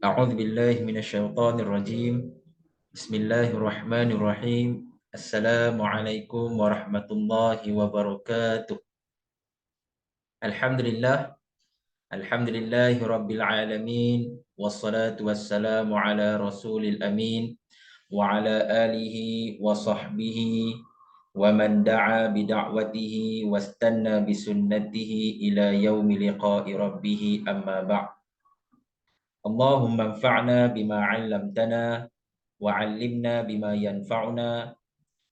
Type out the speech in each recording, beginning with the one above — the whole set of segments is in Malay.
A'udzu billahi minasyaitonir rajim. Bismillahirrahmanirrahim. Assalamualaikum warahmatullahi wabarakatuh. Alhamdulillah, alhamdulillahi rabbil alamin. Wassalatu wassalamu ala rasulil amin wa ala alihi wa sahbihi wa man da'a bi da'watihi wastanna bi sunnatihi ila yaumi liqa'i rabbih amma ba'd. Allahumma anfa'na bima 'allamtana wa 'allimna bima yanfa'una.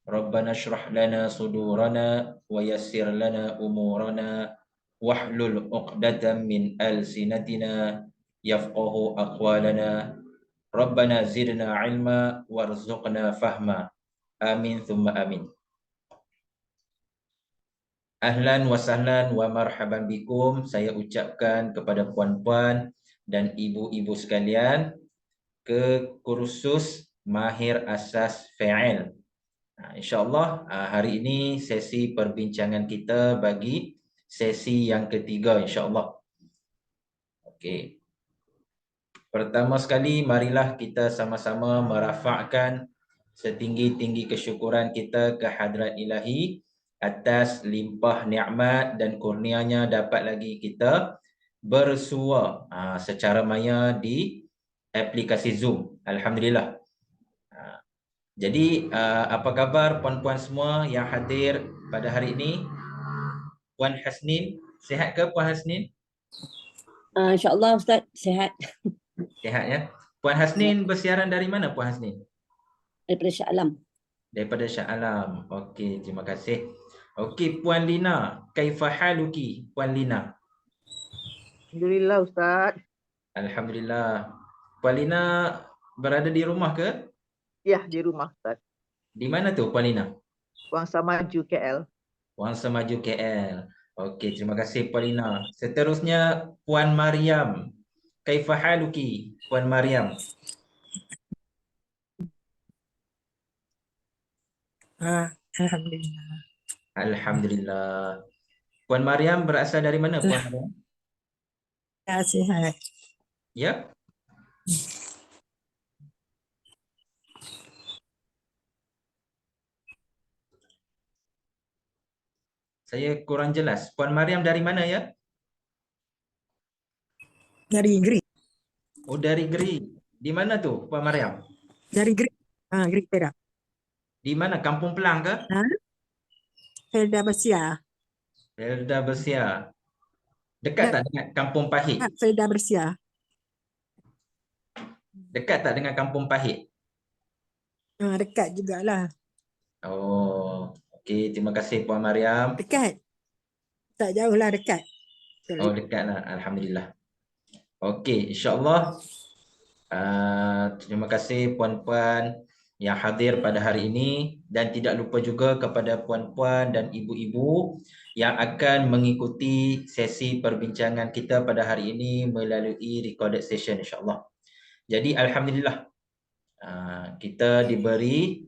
Rabbana shrah lana sudurana wa yassir lana umurana wahlul 'uqdatam min alsinatina yafqahu aqwalana. Rabbana zidna 'ilma warzuqna fahma. Amin thumma amin. Ahlan wa sahlan wa marhaban bikum. Saya ucapkan kepada puan-puan dan ibu-ibu sekalian ke kursus Mahir Asas Fa'il. InsyaAllah hari ini sesi perbincangan kita bagi sesi yang ketiga, insyaAllah. Okey. Pertama sekali, marilah kita sama-sama merafakkan setinggi-tinggi kesyukuran kita ke hadrat ilahi atas limpah nikmat dan kurnianya dapat lagi kita bersua secara maya di aplikasi Zoom. Alhamdulillah. Jadi apa khabar puan-puan semua yang hadir pada hari ini? Puan Hasnin, sihat ke Puan Hasnin? InsyaAllah Ustaz, sihat. Sihat ya. Puan Hasnin bersiaran dari mana Puan Hasnin? Daripada Shah Alam. Daripada Shah Alam. Okey, terima kasih. Okey, Puan Lina, kaifa haluki Puan Lina? Alhamdulillah Ustaz. Alhamdulillah. Puan Lina berada di rumah ke? Ya, di rumah Ustaz. Di mana tu Puan Lina? Wangsa Maju KL. Wangsa Maju KL. Okey, terima kasih Puan Lina. Seterusnya Puan Mariam. Kaifa haluki Puan Mariam? Alhamdulillah. Alhamdulillah. Puan Mariam berasal dari mana Puan Mariam? Ya, sihat. Ya. Saya kurang jelas. Puan Mariam dari mana ya? Dari Gri. Oh, dari Geri. Di mana tu Puan Mariam? Dari Gri. Gri Perak. Di mana? Kampung Pelang ke? Felda Bersia. Felda Bersia. Dekat tak dengan Kampung Pahit? Felda Bersia. Dekat tak dengan Kampung Pahit? Dekat jugalah. Oh, okey. Terima kasih Puan Mariam. Dekat. Tak jauh lah, dekat. Oh, dekatlah. Alhamdulillah. Okey, insya-Allah. Terima kasih puan-puan yang hadir pada hari ini dan tidak lupa juga kepada puan-puan dan ibu-ibu yang akan mengikuti sesi perbincangan kita pada hari ini melalui recorded session insya-Allah. Jadi alhamdulillah kita diberi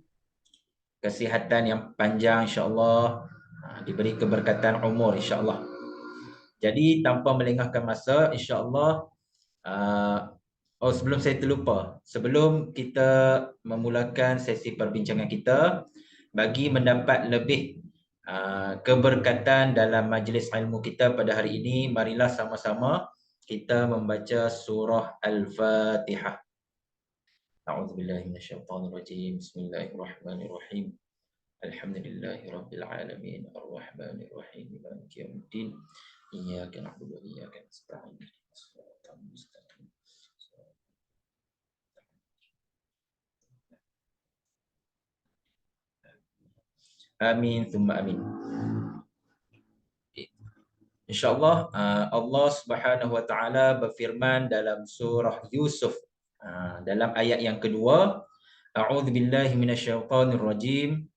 kesihatan yang panjang insya-Allah, diberi keberkatan umur insya-Allah. Jadi tanpa melengahkan masa insya-Allah sebelum saya terlupa, sebelum kita memulakan sesi perbincangan kita, bagi mendapat lebih keberkatan dalam majlis ilmu kita pada hari ini, marilah sama-sama kita membaca surah Al-Fatihah. A'udzubillahi minasyaitonirrajim. Bismillahirrahmanirrahim. Alhamdulillahi rabbil alamin arrahmanir rahim maliki yaumiddin. Iyyaka na'budu wa iyyaka nasta'in. Shiratal mustaqim. Amin thumma amin. InsyaAllah Allah Subhanahu wa taala berfirman dalam surah Yusuf dalam ayat yang kedua, A'udzu billahi minasyaitonir rajim.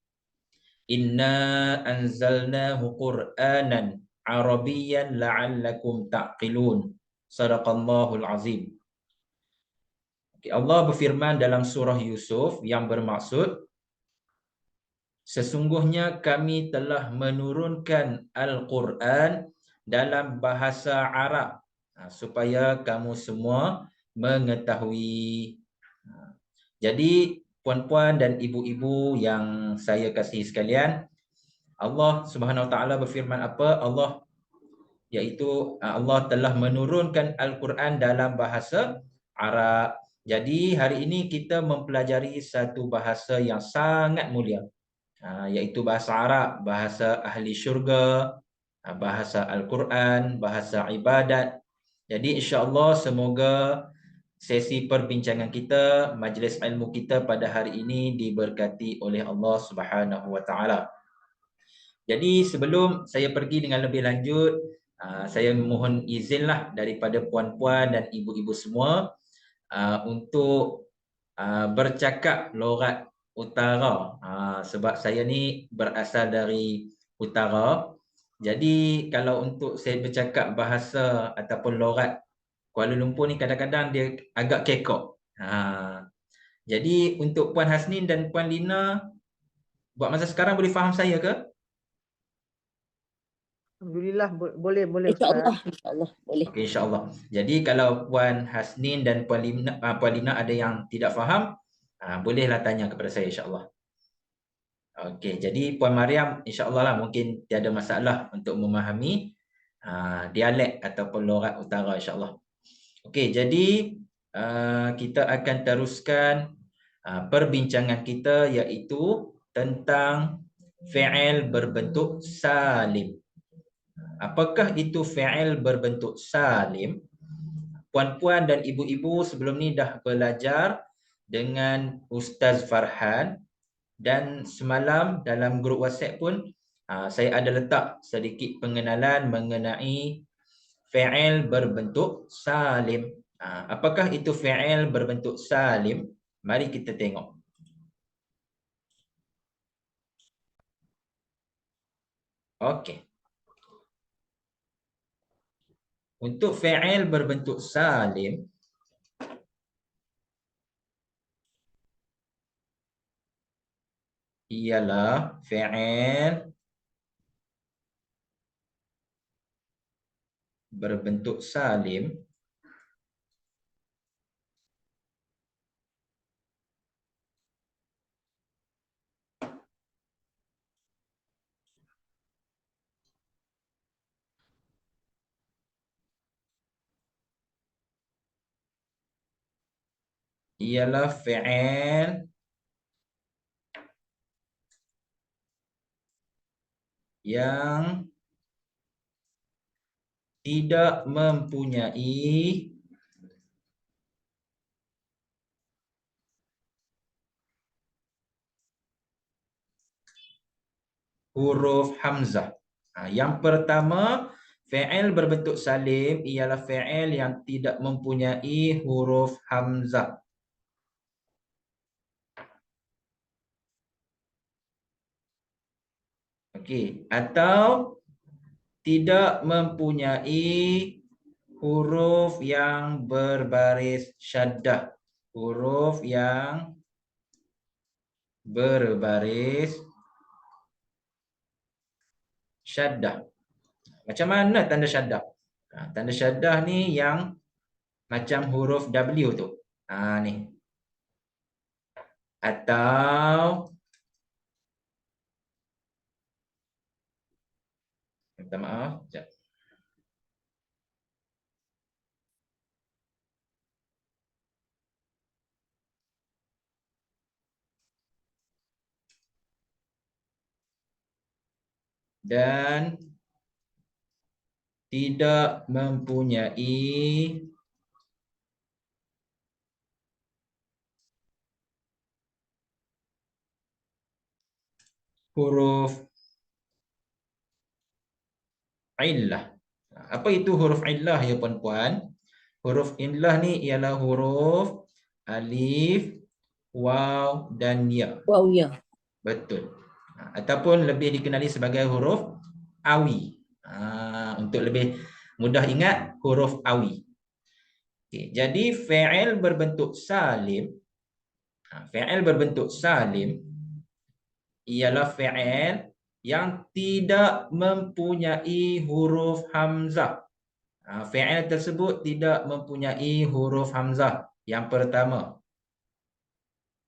Inna anzalnahu Qur'anan Arabiyyan la'allakum ta'qilun. Shadaqallahul azim. Allah berfirman dalam surah Yusuf yang bermaksud, sesungguhnya kami telah menurunkan Al-Quran dalam bahasa Arab supaya kamu semua mengetahui. Jadi puan-puan dan ibu-ibu yang saya kasihi sekalian, Allah Subhanahu Wa Taala berfirman apa? Allah telah menurunkan Al-Quran dalam bahasa Arab. Jadi hari ini kita mempelajari satu bahasa yang sangat mulia, iaitu bahasa Arab, bahasa ahli syurga, bahasa Al-Quran, bahasa ibadat. Jadi insya-Allah semoga sesi perbincangan kita, majlis ilmu kita pada hari ini diberkati oleh Allah Subhanahu Wa Taala. Jadi sebelum saya pergi dengan lebih lanjut, saya mohon izinlah daripada puan-puan dan ibu-ibu semua untuk bercakap logat utara, sebab saya ni berasal dari utara. Jadi kalau untuk saya bercakap bahasa ataupun logat Kuala Lumpur ni kadang-kadang dia agak kekok. Jadi untuk Puan Hasnin dan Puan Lina, buat masa sekarang boleh faham saya ke? Alhamdulillah, boleh InsyaAllah. Ustaz. InsyaAllah. Boleh. Okey, insya-Allah. Jadi kalau Puan Hasnin dan Puan Lina ada yang tidak faham, bolehlah tanya kepada saya insya-Allah. Okey, jadi Puan Mariam insya-Allah lah mungkin tiada masalah untuk memahami dialek ataupun logat utara insya-Allah. Okey, jadi kita akan teruskan perbincangan kita iaitu tentang fi'il berbentuk salim. Apakah itu fi'il berbentuk salim? Puan-puan dan ibu-ibu sebelum ni dah belajar dengan Ustaz Farhan, dan semalam dalam grup WhatsApp pun saya ada letak sedikit pengenalan mengenai fi'il berbentuk salim. Apakah itu fi'il berbentuk salim? Mari kita tengok. Okey. Untuk fi'il berbentuk salim, ialah fi'il berbentuk salim ialah fi'il yang tidak mempunyai huruf hamzah. Yang pertama, fi'il berbentuk salim ialah fi'il yang tidak mempunyai huruf hamzah. Okey, atau tidak mempunyai huruf yang berbaris syaddah. Huruf yang berbaris syaddah. Macam mana tanda syaddah? Tanda syaddah ni yang macam huruf W tu. Ni. Atau minta maaf, sekejap. Dan tidak mempunyai huruf illah. Apa itu huruf illah ya puan-puan? Huruf illah ni ialah huruf alif, waw dan ya. Wow, ya. Betul. Ataupun lebih dikenali sebagai huruf awi. Untuk lebih mudah ingat, huruf awi. Okay. Jadi fi'il berbentuk salim, fi'il berbentuk salim ialah fi'il yang tidak mempunyai huruf hamzah. Fi'il tersebut tidak mempunyai huruf hamzah yang pertama.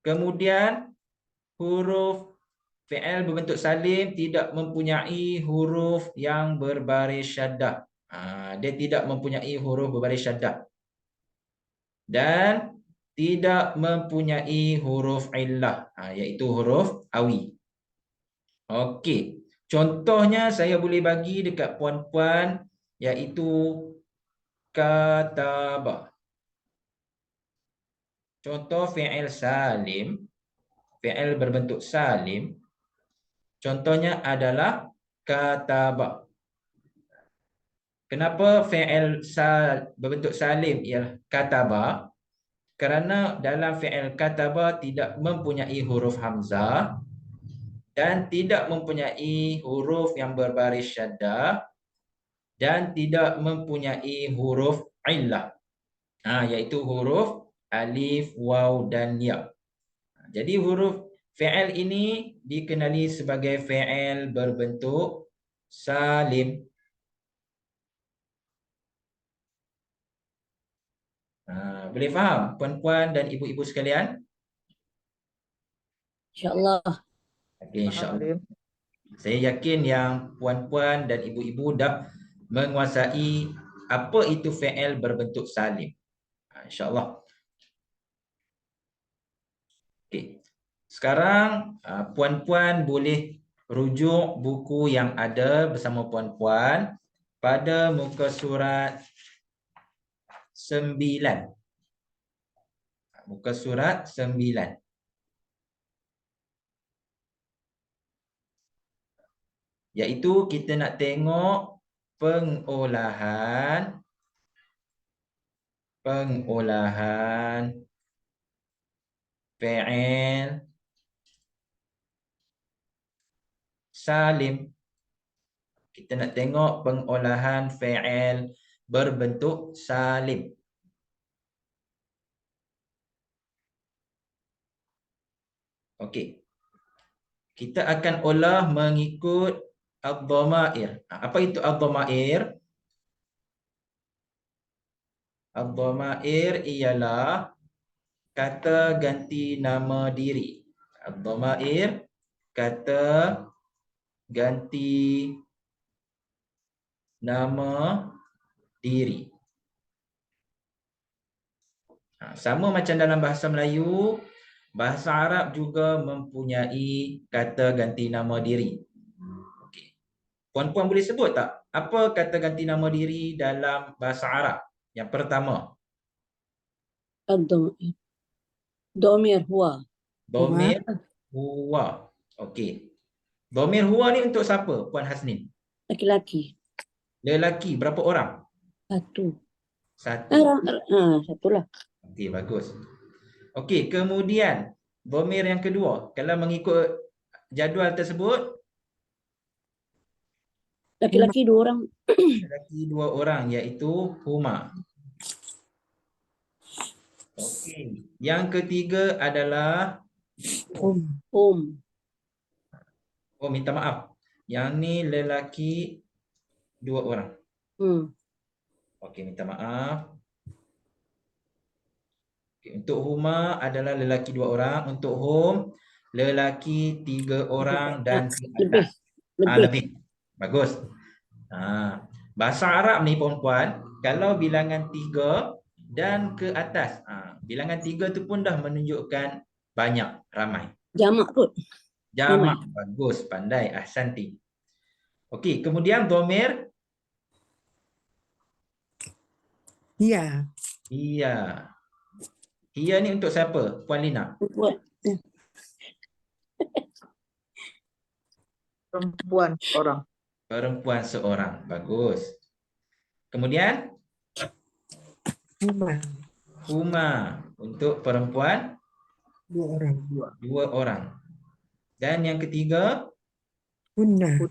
Kemudian huruf fi'il berbentuk salim tidak mempunyai huruf yang berbaris syaddah. Dia tidak mempunyai huruf berbaris syaddah. Dan tidak mempunyai huruf illah, iaitu huruf awi. Okey. Contohnya saya boleh bagi dekat puan-puan, iaitu kataba. Contoh fi'il salim, fi'il berbentuk salim. Contohnya adalah kataba. Kenapa fi'il berbentuk salim ialah kataba? Kerana dalam fi'il kataba tidak mempunyai huruf hamzah dan tidak mempunyai huruf yang berbaris syaddah dan tidak mempunyai huruf illah, iaitu huruf alif, waw dan ya. Jadi huruf fi'il ini dikenali sebagai fi'il berbentuk salim. Boleh faham puan-puan dan ibu-ibu sekalian? InsyaAllah. Okey, Faham, insya-Allah. Alim. Saya yakin yang puan-puan dan ibu-ibu dah menguasai apa itu fi'il berbentuk salim. InsyaAllah. Okey. Sekarang puan-puan boleh rujuk buku yang ada bersama puan-puan pada muka surat 9. Muka surat 9. Iaitu kita nak tengok pengolahan fi'il salim. Kita nak tengok pengolahan fi'il berbentuk salim. Okey. Kita akan olah mengikut ad-dhamair. Apa itu ad-dhamair? Ad-dhamair ialah kata ganti nama diri. Ad-dhamair kata ganti nama diri. Sama macam dalam bahasa Melayu, bahasa Arab juga mempunyai kata ganti nama diri. Okey. Puan-puan boleh sebut tak apa kata ganti nama diri dalam bahasa Arab? Yang pertama, الضمير ضمير هو dhamir huwa. Okey. Dhamir huwa ni untuk siapa, Puan Hasnin? laki-laki. Lelaki berapa orang? Satu. Satu. Satulah. Okey, bagus. Okey, kemudian dhamir yang kedua, kalau mengikut jadual tersebut, Laki-laki 2 orang. lelaki 2 orang iaitu huma. Okey, yang ketiga adalah minta maaf. Yang ni lelaki 2 orang. Okey, minta maaf. Okay, untuk huma adalah lelaki 2 orang, untuk hum lelaki 3 orang dan ke atas. Lebih. Bagus. Bahasa Arab ni puan-puan, kalau bilangan 3 dan ke atas, bilangan 3 tu pun dah menunjukkan banyak, ramai. Jamak kot. Jamak. Bagus, pandai, ahsanti. Okey, kemudian dhamir Ya. iya. Iya ni untuk siapa, Puan Lina? Perempuan orang. Perempuan seorang. Bagus. Kemudian huma untuk perempuan 2 orang. 2 orang. Dan yang ketiga Hunna.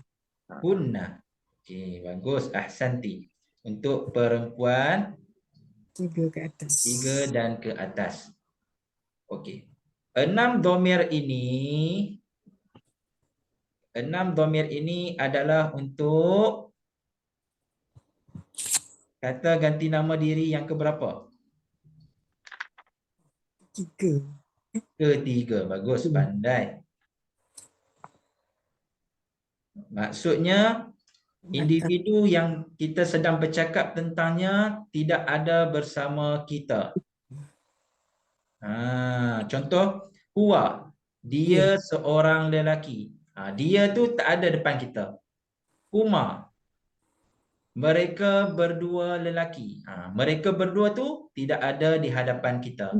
Okey, bagus, ahsanti. Untuk perempuan 3 ke atas. 3 dan ke atas. Okey. 6 dhamir ini adalah untuk Kata ganti nama diri yang keberapa? 3. Ketiga. Bagus, pandai. Maksudnya individu yang kita sedang bercakap tentangnya tidak ada bersama kita. Contoh, huwa, dia seorang lelaki. Dia tu tak ada depan kita. Huma, mereka berdua lelaki. Mereka berdua tu tidak ada di hadapan kita.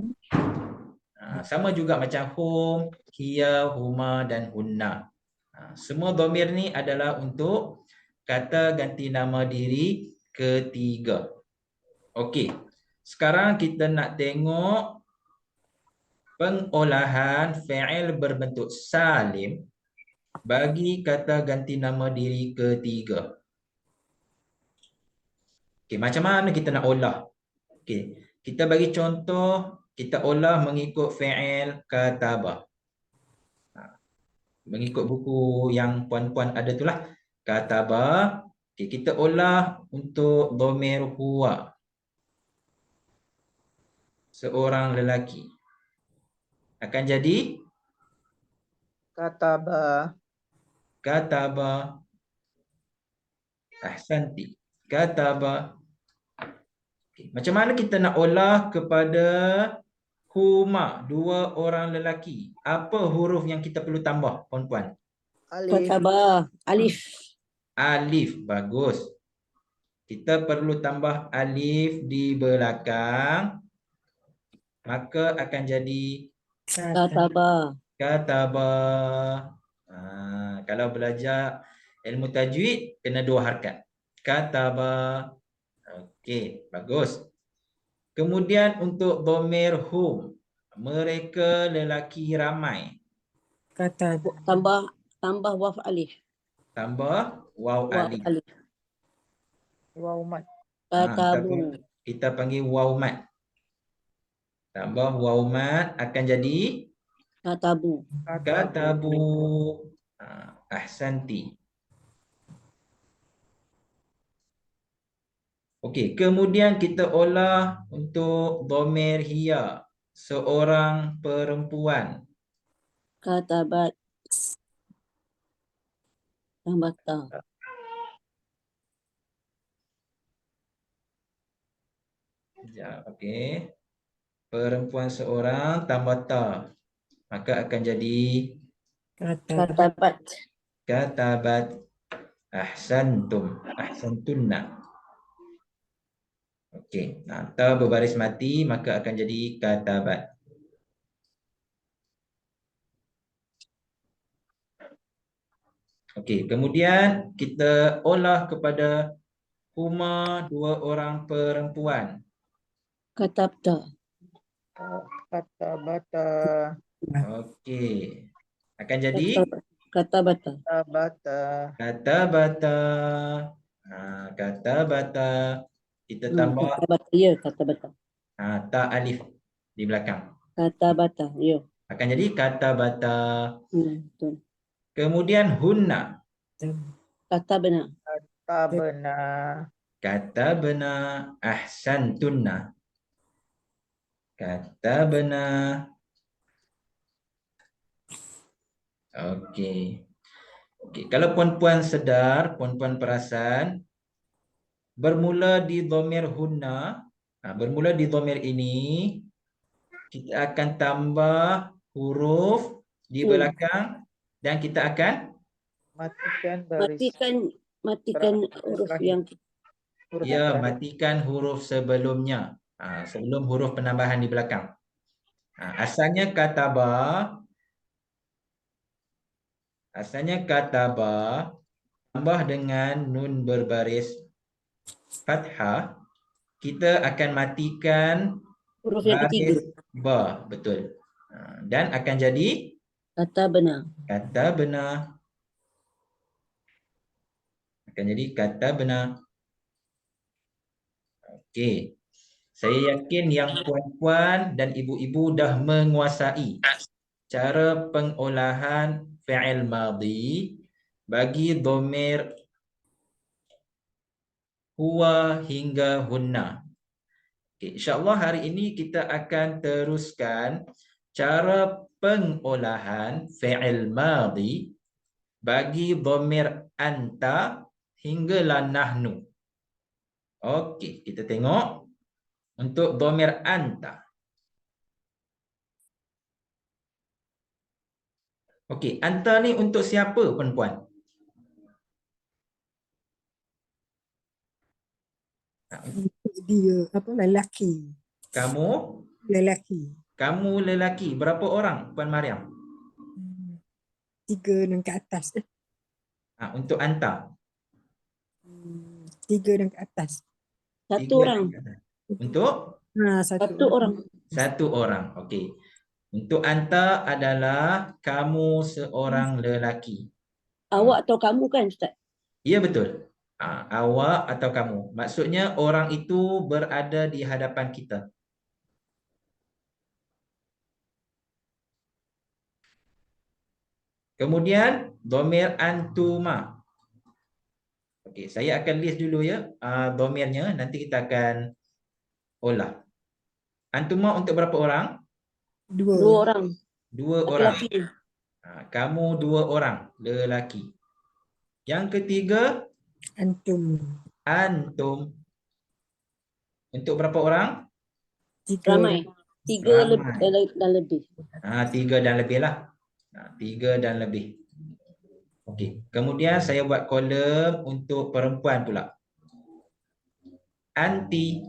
Sama juga macam hum, hiya, huma dan hunna. Semua dhamir ni adalah untuk kata ganti nama diri ketiga. Okey. Sekarang kita nak tengok pengolahan fi'il berbentuk salim bagi kata ganti nama diri ketiga. Okey, macam mana kita nak olah? Okey, kita bagi contoh, kita olah mengikut fi'il kataba. Mengikut buku yang puan-puan ada itulah. Kataba. Okey, kita olah untuk dhamir huwa. Seorang lelaki. Akan jadi Kataba. kataba. Ahsanti. Kataba. Okay. Macam mana kita nak olah kepada huma, dua orang lelaki? Apa huruf yang kita perlu tambah, puan-puan? Alif. Kataba. Alif. Alif. Bagus. Kita perlu tambah alif di belakang. Maka akan jadi Kataba. kataba. Kalau belajar ilmu tajwid, kena 2 harakat. Kataba. Okey, bagus. Kemudian untuk dhamir hum, mereka lelaki ramai. Kata Tambah waf alif. Tambah waw Waf alif. alif. Waw mat. Katabu. Kita panggil waw mat. Tambah waw mat akan jadi Katabu. katabu. Ahsanti. Okey, kemudian kita olah untuk dhamir hiya, seorang perempuan. Katabat. Tambah ta. Sekejap, okey. Perempuan seorang tambah ta. Maka akan jadi Katabat. katabat. Ahsantum. Ahsantunna. Okey. Ta berbaris mati maka akan jadi katabat. Okey, kemudian kita olah kepada huma, dua orang perempuan. Katabta. Katabata. Okey. Akan jadi Katabata. Katabata. katabata. Katabata. Kita tambah Katabata. Ya, katabata. ta alif di belakang. Katabata. Ya. Akan jadi katabata. Betul. Kemudian hunna. Katabna. Katabana. Katabna. Ahsantunna. Katabna. Okey. Okey, kalau puan-puan sedar, puan-puan perasan, bermula di dhamir hunna, bermula di dhamir ini, kita akan tambah huruf di belakang dan kita akan Matikan baris. Matikan huruf yang Huruf ya terakhir. matikan huruf sebelumnya. Sebelum huruf penambahan di belakang. Asalnya kataba tambah dengan nun berbaris fathah, kita akan matikan huruf yang ketiga. baris ba, betul. Dan akan jadi Katabna. kata benar. Akan jadi kata benar. Okey. Saya yakin yang puan-puan dan ibu-ibu dah menguasai cara pengolahan fi'il madhi bagi dhamir huwa hingga hunna. Okay, insya-Allah hari ini kita akan teruskan cara pengolahan fi'il madhi bagi dhamir anta hinggalah nahnu. Okey, kita tengok untuk dhamir anta. Okey, anta ni untuk siapa perempuan? Dia apa lelaki. Kamu, Lelaki. kamu lelaki. Berapa orang Puan Mariam? 3 dan ke atas. Untuk anta. 3 dan ke atas. Satu 3 orang. Untuk Satu orang. satu orang. Okey. Untuk anta adalah kamu seorang lelaki. Awak atau kamu kan Ustaz? Ya, betul. Awak atau kamu. Maksudnya orang itu berada di hadapan kita. Kemudian dhamir antuma. Okey, saya akan list dulu ya dhamirnya, nanti kita akan olah. Antuma untuk berapa orang? 2. Dua orang. 2 orang. Lelaki. Kamu 2 orang lelaki. Yang ketiga Antum. antum. Untuk berapa orang? 3. Ramai. Tiga Ramai. dan lebih. 3 dan lebih lah. 3 dan lebih. Okey. Kemudian saya buat kolom untuk perempuan pula. Anti.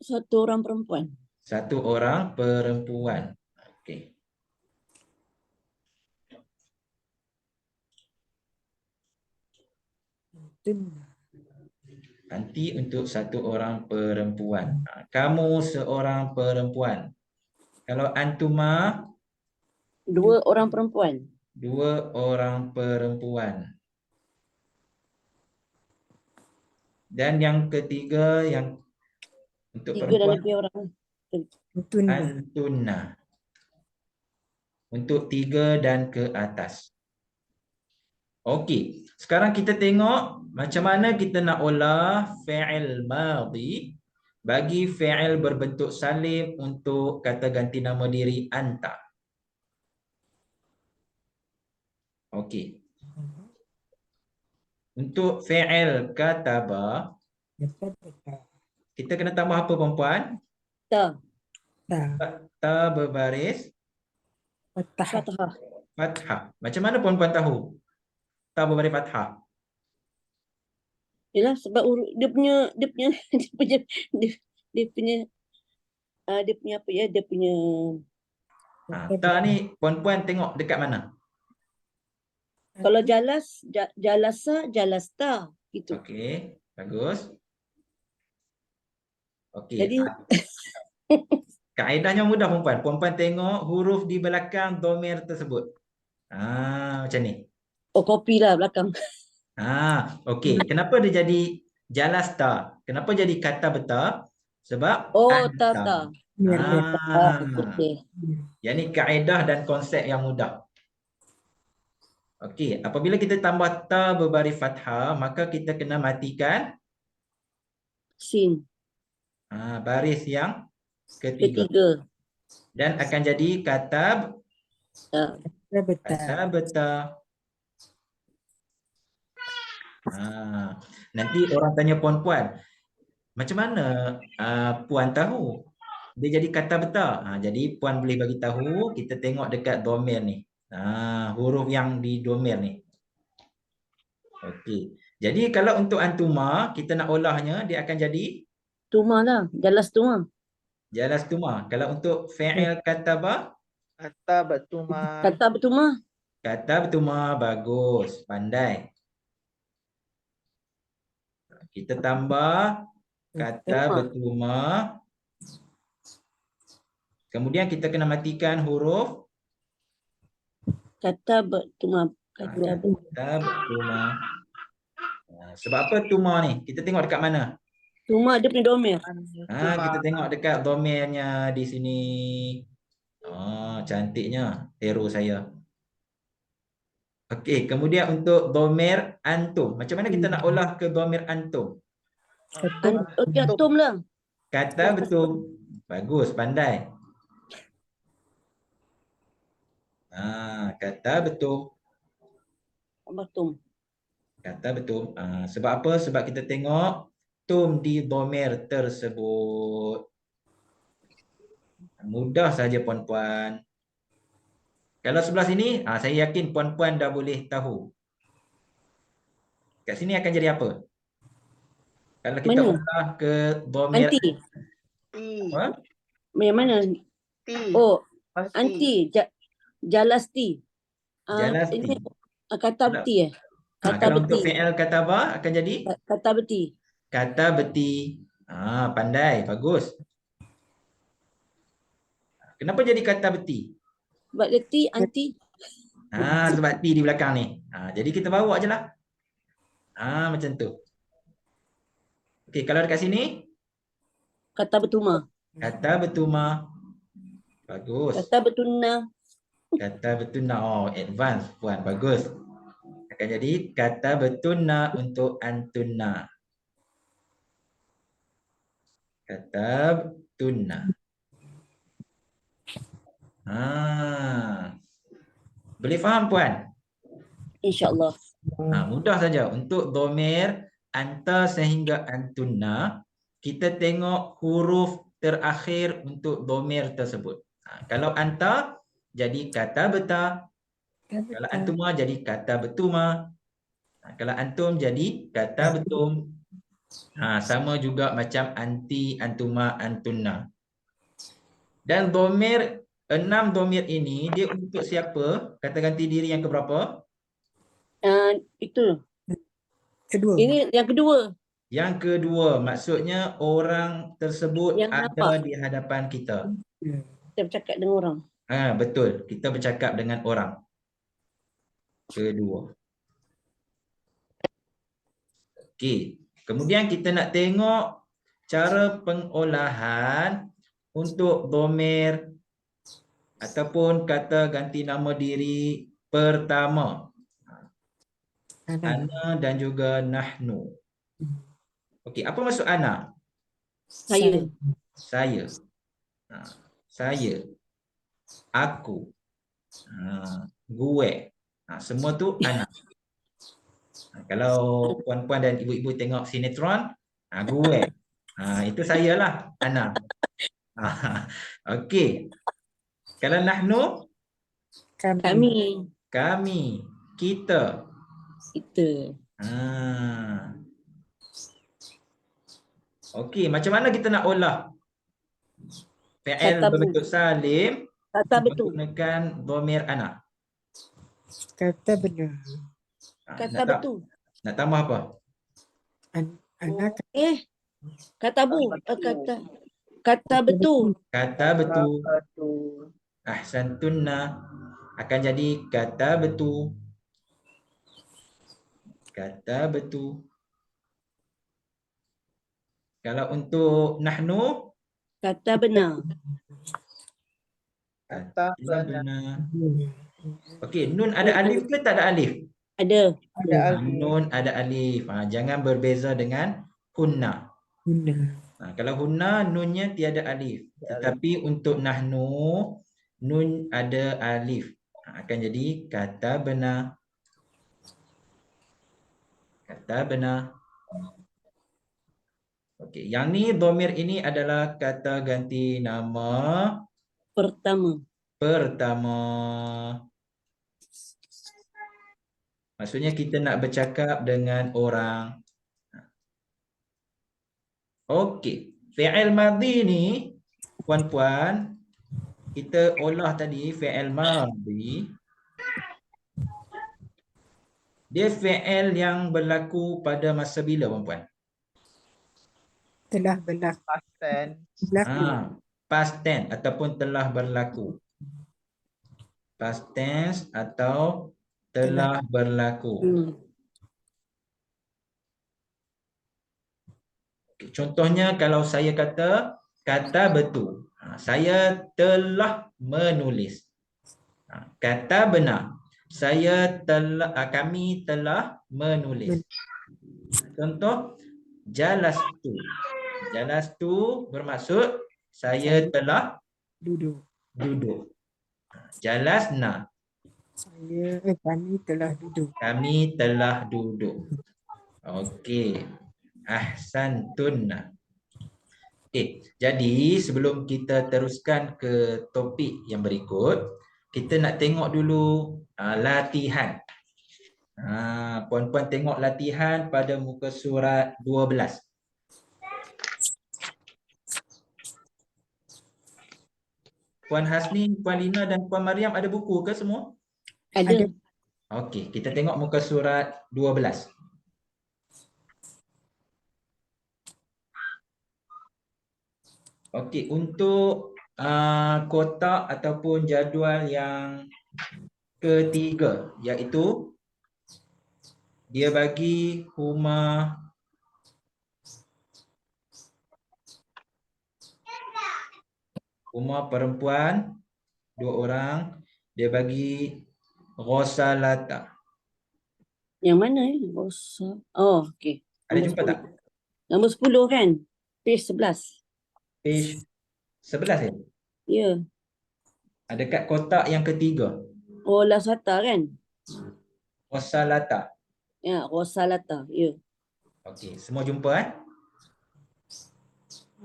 Satu orang perempuan. 1 orang perempuan. Okey. Anti untuk 1 orang perempuan. Kamu seorang perempuan. Kalau antuma 2 orang perempuan. 2 orang perempuan. Dan yang ketiga yang untuk 3 dan perempuan lebih orang. antunna. Untuk 3 dan ke atas. Okey, sekarang kita tengok macam mana kita nak olah fi'il madhi bagi fi'il berbentuk salim untuk kata ganti nama diri anta. Okey. Untuk fi'il kataba, kita kena tambah apa perempuan? Ta. Ta berbaris Fathah. fathah. Macam mana perempuan tahu? Ta berbaris fathah. Yalah sebab dia punya apa ya? Dia punya Ta ni perempuan tengok dekat mana? kalau jalasa, jalasta gitu. Okey, bagus. Okey. Jadi Kaedahnya mudah perempuan. Perempuan tengok huruf di belakang dhamir tersebut. Macam ni. kopi lah belakang. Okey. Kenapa dia jadi jalasta? Kenapa jadi kata beta? Sebab Ta. Okey. Yang ni kaedah dan konsep yang mudah. Okey, apabila kita tambah ta berbaris fathah, maka kita kena matikan Sin. baris yang ketiga. Dan akan jadi katab beta. Nanti orang tanya puan-puan, macam mana puan tahu dia jadi kata beta? Jadi puan boleh bagi tahu, kita tengok dekat dhamir ni. Huruf yang di dhamir ni. Okey. Jadi kalau untuk antuma, kita nak olahnya, dia akan jadi Tuma lah. Jalas tuma. jalas tuma. Kalau untuk fi'il kataba, Katabatuma. Kata betuma. kata betuma. Bagus, pandai. Kita tambah kata betuma. Kemudian kita kena matikan huruf Kata betuma. kata betuma. Sebab apa tuma ni? Kita tengok dekat mana? Tuma dia punya domir. Kita tengok dekat dhamirnya di sini. Cantiknya hero saya. Okey, kemudian untuk dhamir antum. Macam mana kita nak olah ke dhamir antum? Okey, antum lah. Kata betul. Bagus, pandai. Kata betul. Antum. Kata betul. Sebab apa? Sebab kita tengok tum di dhamir tersebut. Mudah saja puan-puan. Kalau sebelah sini, saya yakin puan-puan dah boleh tahu. Kat sini akan jadi apa? Kalau kita Mana? olah ke dhamir Anti. T. apa? Yang mana? T. Oh, Pasti. anti. Jalasti. Jalasti. Ini kata beti Kata Kalau untuk beti. fi'il kataba akan jadi Kata beti. kata beti. Pandai, bagus. Kenapa jadi kata beti? Sebab dia T, anti. Sebab T di belakang ni. Jadi kita bawa je lah. Macam tu. Okey, kalau dekat sini, Kata betuma. kata betuma. Bagus. Kata betuna. Kata betuna. Oh, advance puan. Bagus. Akan jadi kata betuna untuk antuna. Kata betuna. Boleh faham puan? InsyaAllah. Mudah saja. Untuk dhamir anta sehingga antuna, kita tengok huruf terakhir untuk dhamir tersebut. Kalau anta jadi kata beta, kalau antuma jadi kata betuma, kalau antum jadi kata betum. Sama juga macam anti, antuma, antuna. Dan dhamir 6 dhamir ini dia untuk siapa? Kata ganti diri yang keberapa? Itu. Kedua. Ini yang kedua. Yang kedua, maksudnya orang tersebut Yang ada nampak. di hadapan kita. Kita bercakap dengan orang. Betul, kita bercakap dengan orang. Kedua. Okey, kemudian kita nak tengok cara pengolahan untuk dhamir ataupun kata ganti nama diri pertama. Ana dan juga nahnu. Okey, apa maksud ana? Saya. Saya. Saya. Aku. Gue. Semua tu ana. Kalau puan-puan dan ibu-ibu tengok sinetron, gue. Itu saya lah, ana. Okey. Kalau nahnu, Kami. kami, kita. Kita. Okey, macam mana kita nak olah fi'il Kata bu. berbentuk salim Kata betul. menggunakan dhamir ana? Kata benar. Kata betul. Nak tambah apa? Anak Kata bu. Kata betul. Kata betul. Betul. Ahsantunna akan jadi kata betul. Kata betul. Kalau untuk nahnu, Kata benar. Kata benar. Okey, nun ada alif ke tak ada alif? Ada. Ada alif. Nun ada alif. Jangan berbeza dengan hunna. Kalau hunna nunnya tiada alif. Tetapi untuk nahnu nun ada alif. Akan jadi kata benar. Kata benar. Okey, yang ni dhamir ini adalah kata ganti nama Pertama. pertama. Maksudnya kita nak bercakap dengan orang. Okey, fi'il madhi ni puan-puan, kita olah tadi fi'il madhi. Dia fi'il yang berlaku pada masa bila puan-puan? telah berlaku. Past tense. Past tense ataupun telah berlaku. Past tense atau telah berlaku. Okay, contohnya kalau saya kata betul. Saya telah menulis. Kata benar. kami telah menulis. Contoh, jalastu. Jalastu bermaksud saya telah Duduk. duduk. Jalasna, Kami telah duduk. kami telah duduk. Okey. Ahsantunna. Okey, jadi sebelum kita teruskan ke topik yang berikut, kita nak tengok dulu latihan. Puan-puan tengok latihan pada muka surat 12. Puan Hasni, Puan Lina dan Puan Mariam ada buku ke semua? Ada. Okey, kita tengok muka surat 12. Okey, untuk kotak ataupun jadual yang ketiga, iaitu dia bagi rumah perempuan 2 orang, dia bagi Rosalata. Yang mana Rosa? Oh, okey. Ada jumpa tak? Nombor 10 kan? Page 11. Page 11 ya? Ya. Dekat kotak yang ketiga. Oh, Lasata kan? Rosalata. Ya, Rosalata. Ya. Okey, semua jumpa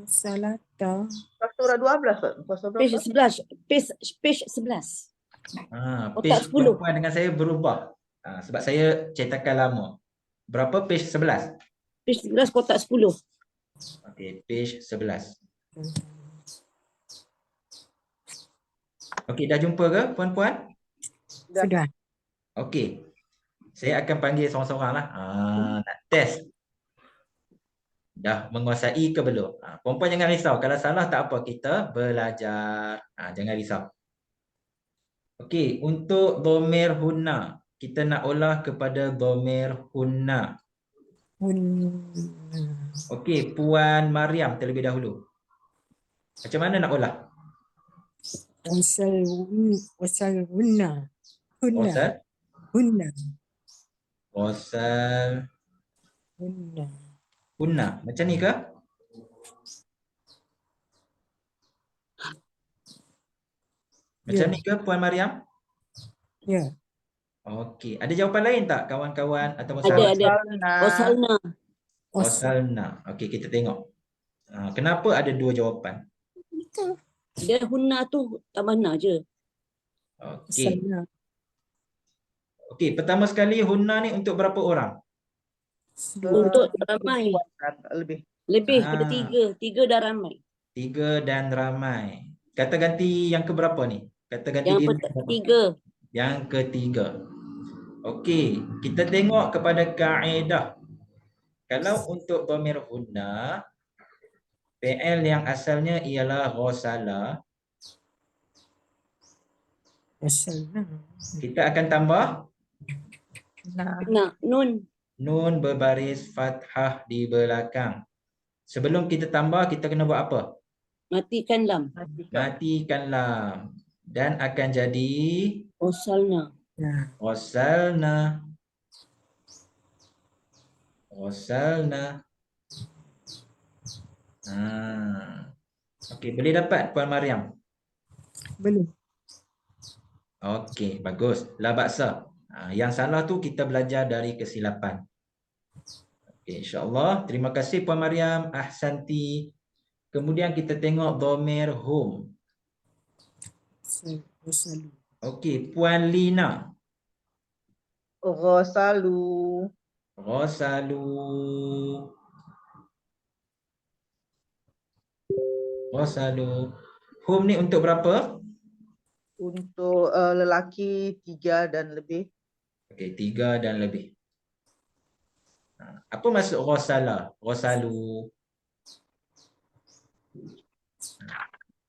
Salata. Muka surat 12, Pak. Muka surat Page berapa? 11. Page 11. Kotak Page 10. perempuan dengan saya berubah. Sebab saya cetakan lama. Berapa page 11? Page 11 kotak 10. Okey, page 11. Okey, dah jumpa ke puan-puan? Sudah. Okey. Saya akan panggil seorang-seorang lah. Nak test. Dah menguasai ke belum? Puan-puan jangan risau. Kalau salah tak apa, kita belajar. Jangan risau. Okey, untuk dhamir hunna, kita nak olah kepada dhamir hunna. Okey, Puan Mariam terlebih dahulu. Macam mana nak olah? Wasal hunna. Rosal, Hunna. Rosal, Hunna. hunna. Macam ni ke? Macam Ya. ni ke Puan Mariam? Ya. Okey, ada jawapan lain tak kawan-kawan atau Ada, sahabat? ada. Rosalna. Rosalna. Rosalna. Okey, kita tengok. Kenapa ada 2 jawapan? Dia hunna tu tambah na je. Okey. Sana. Okey, pertama sekali hunna ni untuk berapa orang? Untuk ramai. Lebih. Lebih pada Ah. 3. 3 dah ramai. 3 dan ramai. Kata ganti yang keberapa ni? Kata ganti Yang diri berapa? 3. Yang ketiga. Okey, kita tengok kepada kaedah. Kalau untuk dhamir hunna, fi'il yang asalnya ialah ghasala, Wasana. kita akan tambah Nak nun. nun berbaris fathah di belakang. Sebelum kita tambah, kita kena buat apa? Matikan lam. Matikan lam. Dan akan jadi Rosalna. Ya. ghasalna. Ghasalna. Okey, boleh dapat Puan Mariam? Belum. Okey, bagus. La baksa. Yang salah tu kita belajar dari kesilapan. Okey, insya-Allah. Terima kasih Puan Mariam. Ahsanti. Kemudian kita tengok dhamir hum. Wasalu. Okey, Puan Lina. Rosalu. Ghasalu. Ghasalu. Hum ni untuk berapa? Untuk lelaki 3 dan lebih. Okey, 3 dan lebih. Apa maksud ghasala? Ghasalu.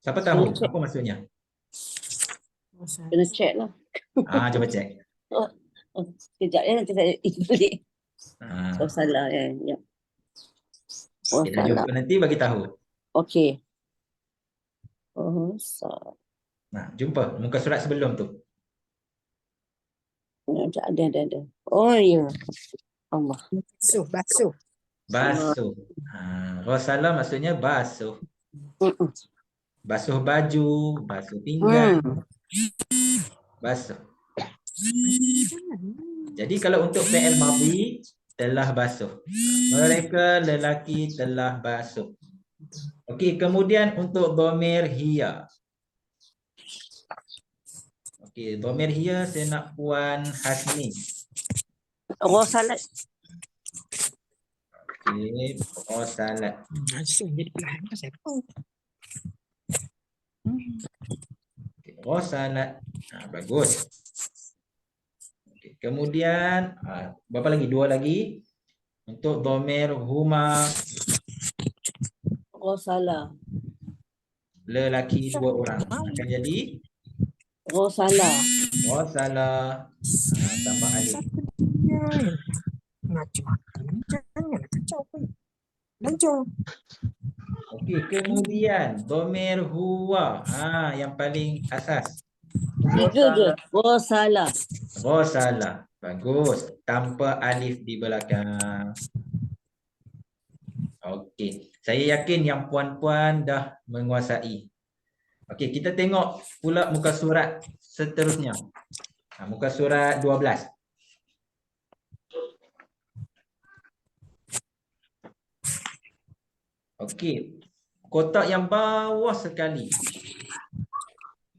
Siapa tahu apa maksudnya? Wasalu. Kena check lah. Cuba cek. Sekejap ya nanti saya balik. Ah, Rosalah ya. Ya. kita Rosalah. jumpa nanti bagi tahu. Okey. Rosalah. Jumpa muka surat sebelum tu. Ada. Oh ya. Allah. Basuh, basuh. Basuh. Ghasala maksudnya basuh. Mm-mm. Basuh baju, basuh pinggan, basuh. Jadi kalau untuk fi'il madhi telah basuh. Mereka lelaki telah basuh. Okey, kemudian untuk dhamir hiya. Okey, dhamir hiya saya nak Puan Hasni. Ghasalat. Okey, salat. Basuh jadi perlahan pasal apa? Salat. Bagus. Okey, kemudian berapa lagi? Dua lagi. Untuk dhamir huma, Ghasala. lelaki dua orang. Akan jadi Ghasala. ghasala. Tambah alif. Ya. Macam jangan kacau pun. Lanjut. Okey, kemudian dhamir huwa. Yang paling asas. 3 je. Ghasala. Ghasala. Bagus. Tanpa alif di belakang. Okey. Saya yakin yang puan-puan dah menguasai. Okey, kita tengok pula muka surat seterusnya. Muka surat 12. Okey. Kotak yang bawah sekali.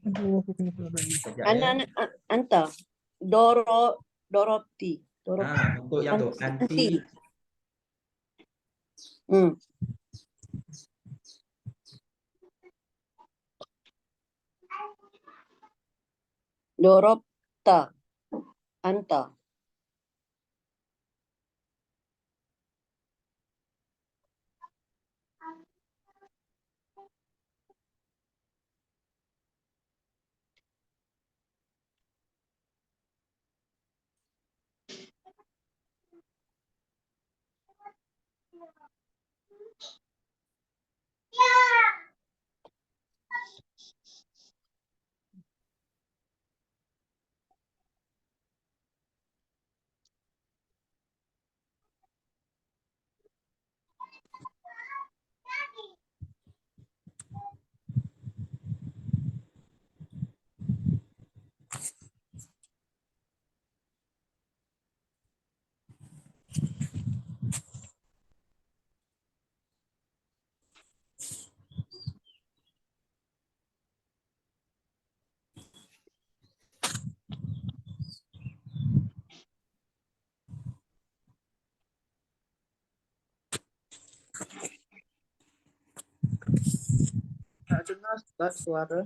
Aduh, aku kena pula balik. Sekejap, Anak anta. Doroti. Untuk yang tu. Anti. Dorobta. Anta. Tak dengar Ustaz suara.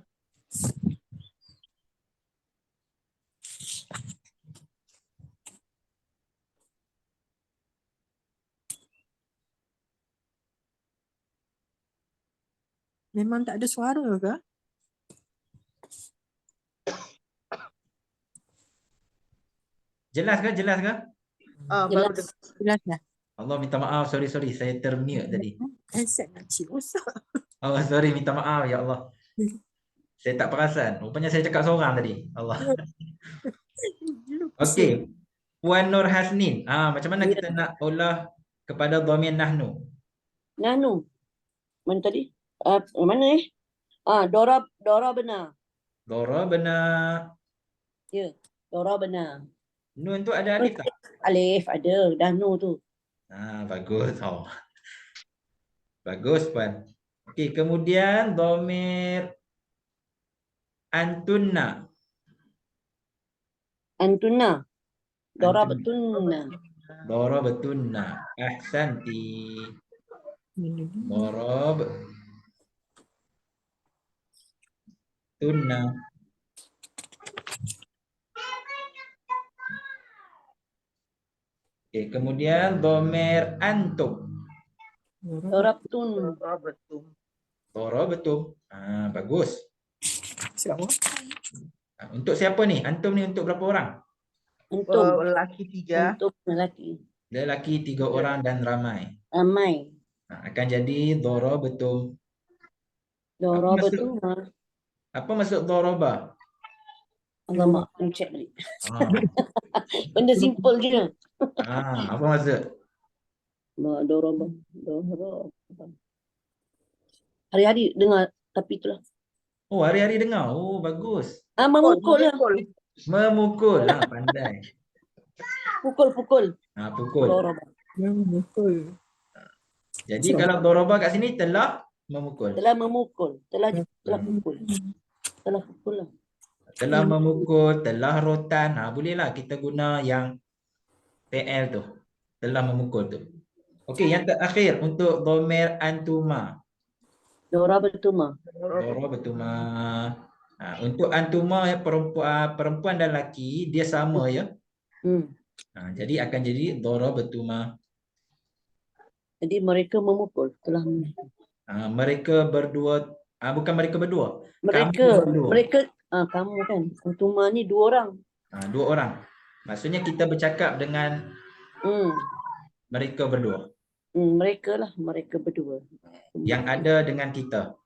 Memang tak ada suara ke? Jelas ke? Jelas ke? Baru Jelas. dengar. Jelas dah. Allah minta maaf. Sorry. Saya termute tadi. Headset nak cik rosak. Oh, sorry. Minta maaf. Ya Allah. Saya tak perasan. Rupanya saya cakap seorang tadi. Allah. Okey. Puan Nur Hasnin. Macam mana kita nak olah kepada dhamir nahnu? Nanu. Mana tadi? Mana Dora benar. Dora benar. Ya. Dora benar. Nun tu ada alif tak? Alif ada. Danu tu. Bagus. Bagus, Puan. Okey, kemudian dhamir antunna. Antuna. Dora Antunna. betunna. Dora betunna. Ahsanti. Dora betunna. Okey, kemudian dhamir antum. Dora betun. Betul. Dora betul. Bagus. Siapa? Untuk siapa ni? Antum ni untuk berapa orang? Untung. Lelaki 3. Untuk lelaki. Lelaki 3 orang dan ramai. Ramai. Akan jadi dora betul. Dora Apa maksud- betun. Apa maksud doroba? Alamak, nak check balik. Ah. Benda simple je. Apa maksud? Doraba. Hari-hari dengar, tapi itulah. Oh, hari-hari dengar. Oh, bagus. Memukul lah. Memukul. Pandai. Pukul. Pukul. Doraba. Betul. Jadi kalau doroba kat sini telah memukul. Telah memukul. Telah pukul. Telah pukul lah. Telah memukul, telah rotan. Bolehlah kita guna yang PL tu. Telah memukul tu. Okey, yang terakhir untuk dhamir antuma. Doraba tuma. Dorobatuma. Untuk antuma ya, perempuan dan lelaki dia sama ya. Jadi akan jadi dorobatuma. Jadi mereka memukul. Telah memukul. Mereka berdua, bukan mereka berdua. Mereka, kamu kan. Tuma ni 2 orang. 2 orang. Maksudnya kita bercakap dengan mereka berdua. Mereka berdua. Yang ada dengan kita.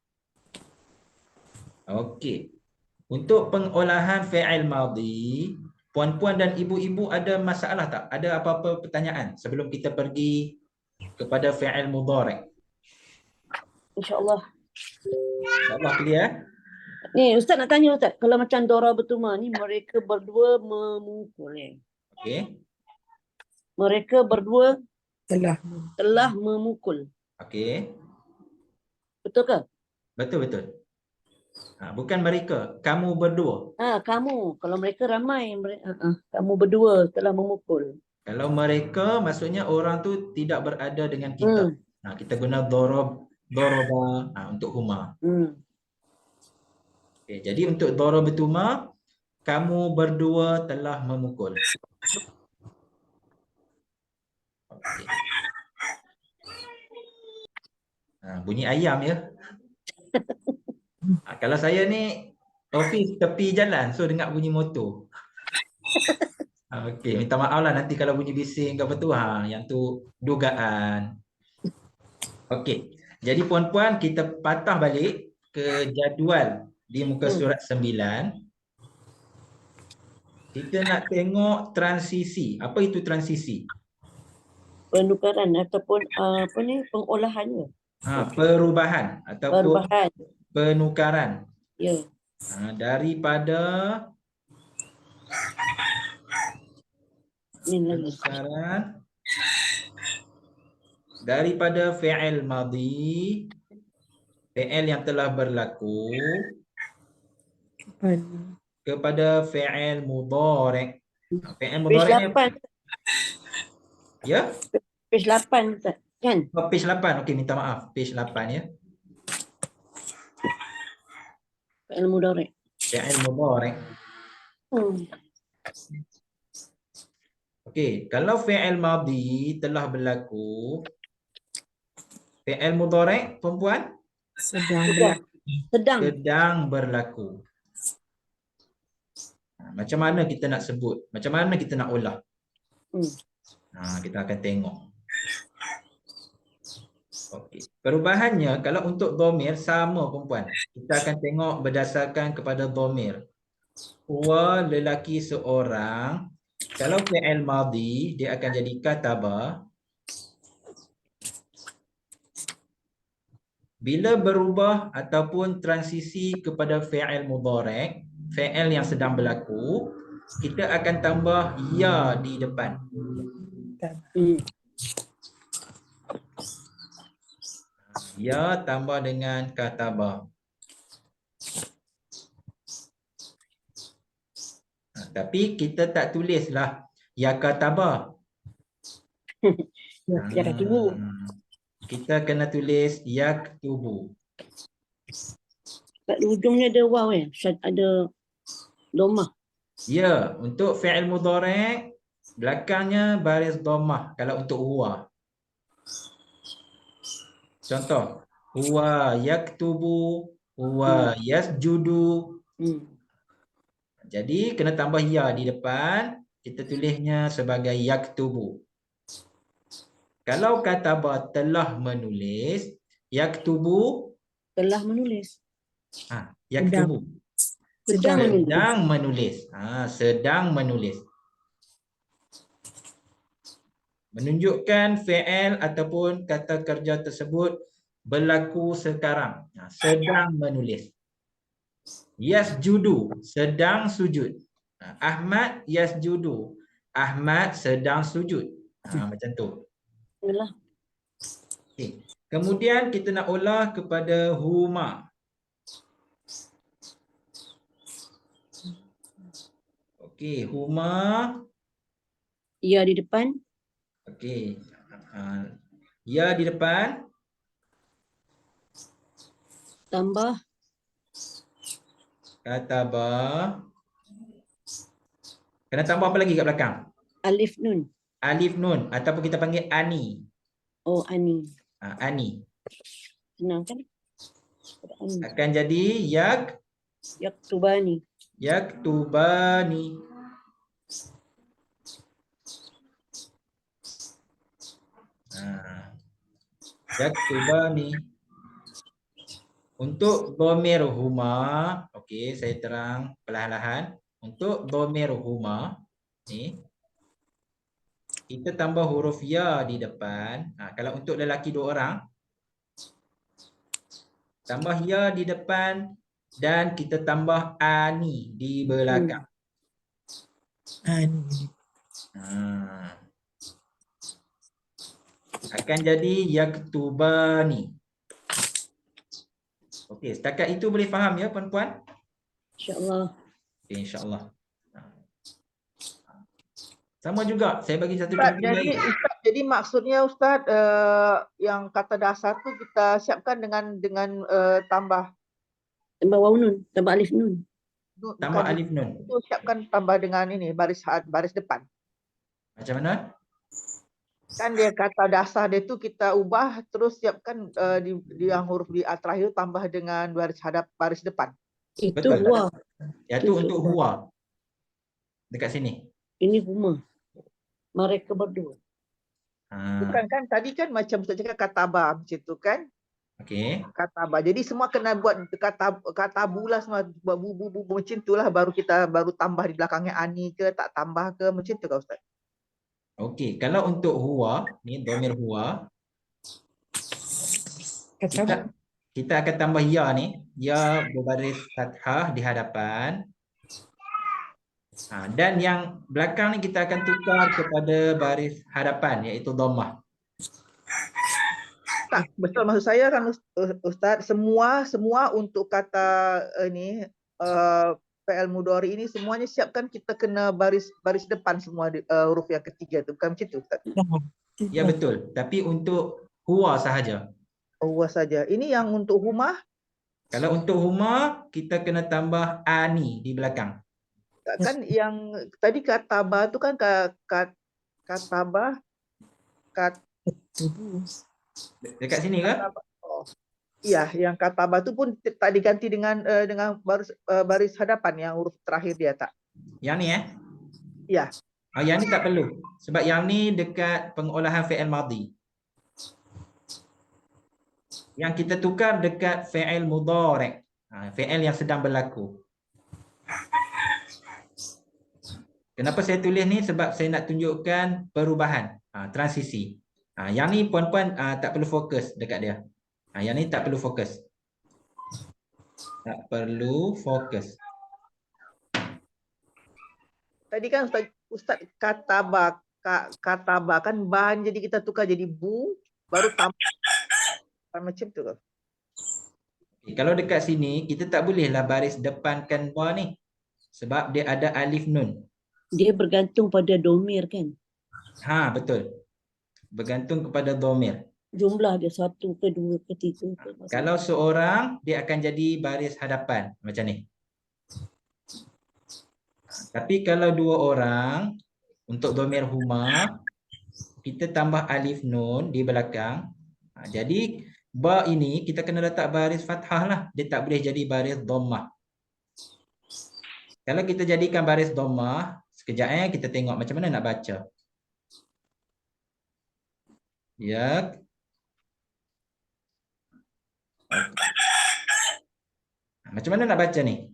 Okey. Untuk pengolahan fi'il madhi, puan-puan dan ibu-ibu ada masalah tak? Ada apa-apa pertanyaan sebelum kita pergi kepada fi'il mudhari'? InsyaAllah. InsyaAllah clear. Ni Ustaz nak tanya Ustaz. Kalau macam Dora Betuma ni mereka berdua memukul ni. Okey. Mereka berdua Telah memukul. Okey. Betul ke? Betul. Bukan mereka, kamu berdua. Kamu. Kalau mereka ramai, kamu berdua telah memukul. Kalau mereka maksudnya orang tu tidak berada dengan kita. Kita guna doroba untuk huma. Okay, jadi untuk dorobatuma, kamu berdua telah memukul. Okay. Bunyi ayam ya. Kalau saya ni office tepi jalan, so dengar bunyi motor. Okey, minta maaf lah nanti kalau bunyi bising ke apa tu, yang tu dugaan. Okey, jadi puan-puan kita patah balik ke jadual di muka surat 9. Kita nak tengok transisi. Apa itu transisi? Penukaran ataupun pengolahannya. Perubahan ataupun penukaran. Ya. Daripada penukaran daripada fi'il madhi, fi'il yang telah berlaku, kepada fi'il mudhari'. Fi'il mudhari' ya? Page 8 Ustaz. Kan? Page 8. Okey, minta maaf. Page 8 ya. Fi'il mudhari'. Fi'il mudhari'. Okey, kalau fi'il madhi telah berlaku, fi'il mudhari' perempuan sedang berlaku. Macam mana kita nak sebut? Macam mana kita nak olah? Kita akan tengok. Okey. Perubahannya kalau untuk dhamir sama perempuan. Kita akan tengok berdasarkan kepada dhamir. Huwa lelaki seorang. Kalau fi'il madhi dia akan jadi kataba. Bila berubah ataupun transisi kepada fi'il mudhari', fi'il yang sedang berlaku, kita akan tambah ya di depan. Ya tambah dengan kataba. Tapi kita tak tulislah ya kataba. Ya katubu. Kita kena tulis yaktubu. Kat ujungnya ada waw ada dhammah. Ya, untuk fi'il mudhari' belakangnya baris dhammah kalau untuk huwa. Contoh, huwa yaktubu, huwa yasjudu. Jadi kena tambah ya di depan, kita tulisnya sebagai yaktubu. Kalau kataba telah menulis, yaktubu telah menulis. yaktubu. Sedang menulis. Sedang menulis. Sedang menulis. Menunjukkan fi'il ataupun kata kerja tersebut berlaku sekarang. Sedang menulis. Yasjudu, sedang sujud. Ahmad yasjudu. Ahmad sedang sujud. Macam tu. Yalah. Okay. Kemudian kita nak olah kepada huma. Okey, huma. Ya di depan. Okey. Ya di depan. Tambah Kataba. Kena tambah apa lagi kat belakang? alif nun. Alif nun ataupun kita panggil ani. Oh, ani. Ani. Senang kan? Ani. Akan jadi Yaktubani. yaktubani. Yaktubani. Untuk dhamir huma, okey, saya terang perlahan-lahan. Untuk dhamir huma ni kita tambah huruf ya di depan. Kalau untuk lelaki 2 orang, tambah ya di depan dan kita tambah ani di belakang. Akan jadi yaktubani. Okey, setakat itu boleh faham ya puan-puan? InsyaAllah. Okay, insya-Allah. Sama juga, saya bagi satu Ustaz, contoh jadi lain. Ustaz, jadi maksudnya Ustaz yang kata dasar tu kita siapkan dengan tambah Tambah waw nun. Tambah alif nun. Tambah bukan alif nun. itu siapkan tambah dengan ini baris depan. Macam mana? Kan dia kata dasar dia tu kita ubah terus siapkan di yang huruf di terakhir tambah dengan baris depan. Itu Betul. huwa. Iaitu untuk huwa. Dekat sini. Ini huma. Mereka berdua. Bukan kan tadi kan macam Ustaz cakap kataba macam tu kan? Okey. Kataba. Jadi semua kena buat katabu lah semua buat bu macam itulah baru kita tambah di belakangnya ani ke tak tambah ke macam tu kan Ustaz? Okey, kalau untuk huwa, ni dhamir huwa, kita akan tambah ya ni, ya berbaris fathah di hadapan. Dan yang belakang ni kita akan tukar kepada baris hadapan iaitu dhammah. Tak, betul maksud saya kan Ustaz, semua untuk kata ini fi'il mudhari ini semuanya siapkan kita kena baris depan semua huruf yang ketiga tu bukan macam tu Ustaz? Ya betul, tapi untuk huwa sahaja. Huwa saja. Ini yang untuk huma? Kalau untuk huma kita kena tambah ani di belakang. Kan yang tadi kataba tu kan kataba Dekat sini ke? oh. Iya, yang kataba tu pun tak diganti dengan baris hadapan yang huruf terakhir dia tak? Yang ni Iya. Yang ni tak perlu. Sebab yang ni dekat pengolahan fi'il madhi. Yang kita tukar dekat fi'il mudhari'. Fi'il yang sedang berlaku. Kenapa saya tulis ni? Sebab saya nak tunjukkan perubahan, transisi. Yang ni puan-puan tak perlu fokus dekat dia. Yang ni tak perlu fokus. Tak perlu fokus. Tadi kan Ustaz kataba kan bahan jadi kita tukar jadi bu baru tambah macam tu ke? Kalau dekat sini kita tak bolehlah baris depankan ba ni. Sebab dia ada alif nun. Dia bergantung pada domir kan? Betul. Bergantung kepada dhamir. Jumlah dia 1 ke 2 ke 3 ke. Kalau seorang dia akan jadi baris hadapan macam ni. Tapi kalau 2 orang untuk dhamir huma kita tambah alif nun di belakang. Jadi ba ini kita kena letak baris fathah lah. Dia tak boleh jadi baris dhammah. Kalau kita jadikan baris dhammah, sekejap kita tengok macam mana nak baca. Ya. Macam mana nak baca ni?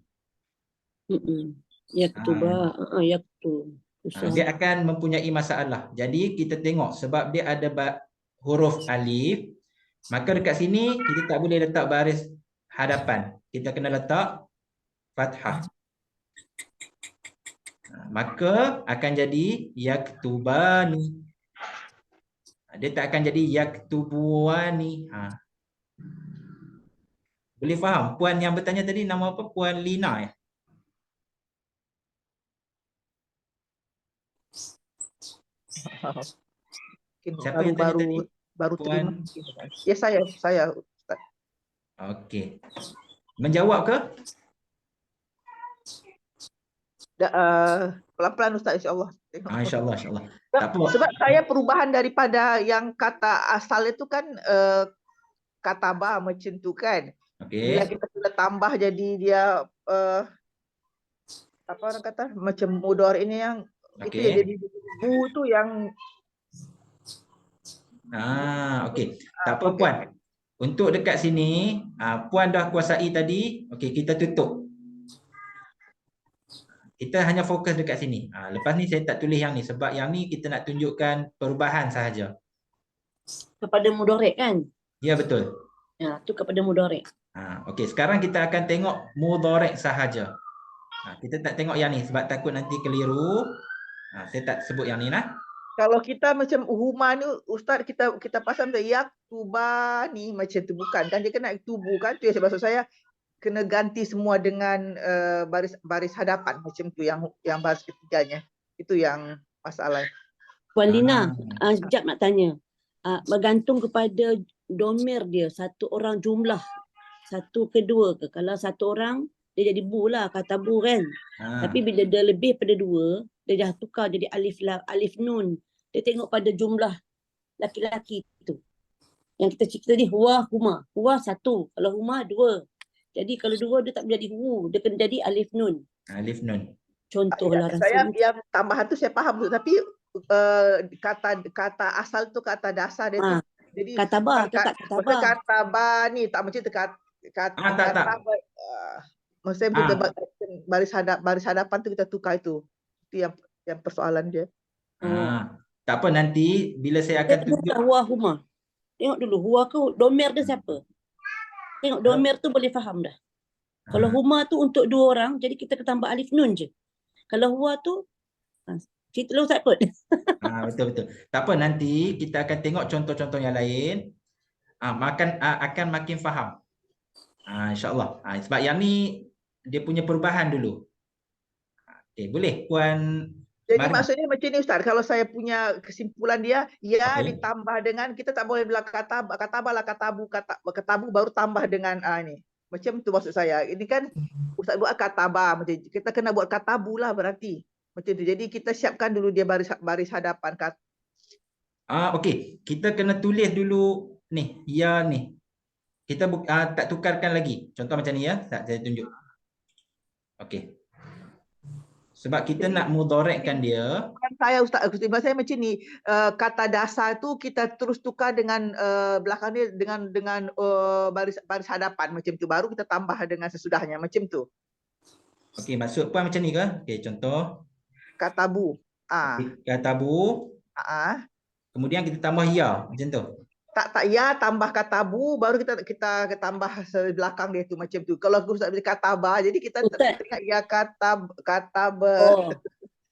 Yaktuba. Yaktu. Dia akan mempunyai masalah. Jadi kita tengok sebab dia ada huruf alif, maka dekat sini kita tak boleh letak baris hadapan. Kita kena letak fathah. Maka akan jadi yaktubani. Dia tak akan jadi yaktubuani. Boleh faham? Puan yang bertanya tadi nama apa? Puan Lina ya? Siapa yang tanya tadi? Baru terima. Puan. Ya saya Ustaz. Okey. Menjawab ke? Pelan-pelan Ustaz, insya-Allah. InsyaAllah. Tak apa. Sebab saya perubahan daripada yang kata asal itu kan kataba macam tu kan. Bila Okey. kita sudah tambah jadi dia apa orang kata macam mudhari ini yang itu ya, jadi bu tu yang okey. Tak apa puan. Untuk dekat sini, puan dah kuasai tadi. Okey, kita tutup. Kita hanya fokus dekat sini. Lepas ni saya tak tulis yang ni sebab yang ni kita nak tunjukkan perubahan sahaja. Kepada mudhari' kan? Ya, betul. Ya, tu kepada mudhari'. Okey, sekarang kita akan tengok mudhari' sahaja. Kita tak tengok yang ni sebab takut nanti keliru. Saya tak sebut yang ni lah. kalau kita macam huma ni Ustaz kita pasal yaktuba ni macam tu bukan kan, dia kena tubu kan, tu ya maksud saya kena ganti semua dengan baris hadapan macam tu yang baris ketiganya. Itu yang masalah. Puan Lina, sekejap nak tanya. Bergantung kepada domir dia, satu orang jumlah, satu ke dua ke. Kalau satu orang, dia jadi bu lah, kata bu kan. Tapi bila dia lebih pada dua, dia dah tukar jadi alif nun. Dia tengok pada jumlah laki-laki tu. Yang kita cerita ni, huwa, huma. Huwa satu, kalau huma dua. Jadi kalau dua dia tak boleh jadi hu, dia kena jadi alif nun. Alif nun. Saya Contohlah rasanya. yang tambahan tu saya faham tu, tapi kata asal tu kata dasar dia tu. Jadi kataba tu tak kataba. Kataba ni tak macam tu tak. Maksudnya baris hadapan tu kita tukar itu. Itu yang persoalan dia. Tak apa, nanti bila saya akan tunjuk huwa huma. Tengok dulu huwa ke domir dia siapa. Tengok domir tu boleh faham dah. Kalau huma tu untuk dua orang, jadi kita tambah alif nun je. Kalau huwa tu cerita lu Ustaz pun. Betul. Tak apa, nanti kita akan tengok contoh-contoh yang lain. Akan makin faham. InsyaAllah. Sebab yang ni dia punya perubahan dulu. Okey, boleh Puan. Jadi maksudnya macam ni Ustaz, kalau saya punya kesimpulan dia, ditambah dengan, kita tak boleh bilang katabu baru tambah dengan ni. Macam tu maksud saya. Ini kan Ustaz buat kataba, macam kita kena buat katabu lah berarti. Macam tu. Jadi kita siapkan dulu dia baris hadapan. Okey, kita kena tulis dulu ni, ya ni. Kita tak tukarkan lagi. Contoh macam ni ya, saya tunjuk. Okey. Sebab kita nak mudhari'kan dia. Saya Ustaz, saya macam ni, kata dasar tu kita terus tukar dengan belakang dia dengan baris hadapan macam tu, baru kita tambah dengan sesudahnya macam tu. Okey, maksud puan macam ni ke? Okey, contoh katabu. Katabu. Kemudian kita tambah ya, macam tu. Tak ya, tambah katabu, baru kita tambah belakang dia tu macam tu. Kalau aku Ustaz bila kataba, jadi kita teringat ya kataba.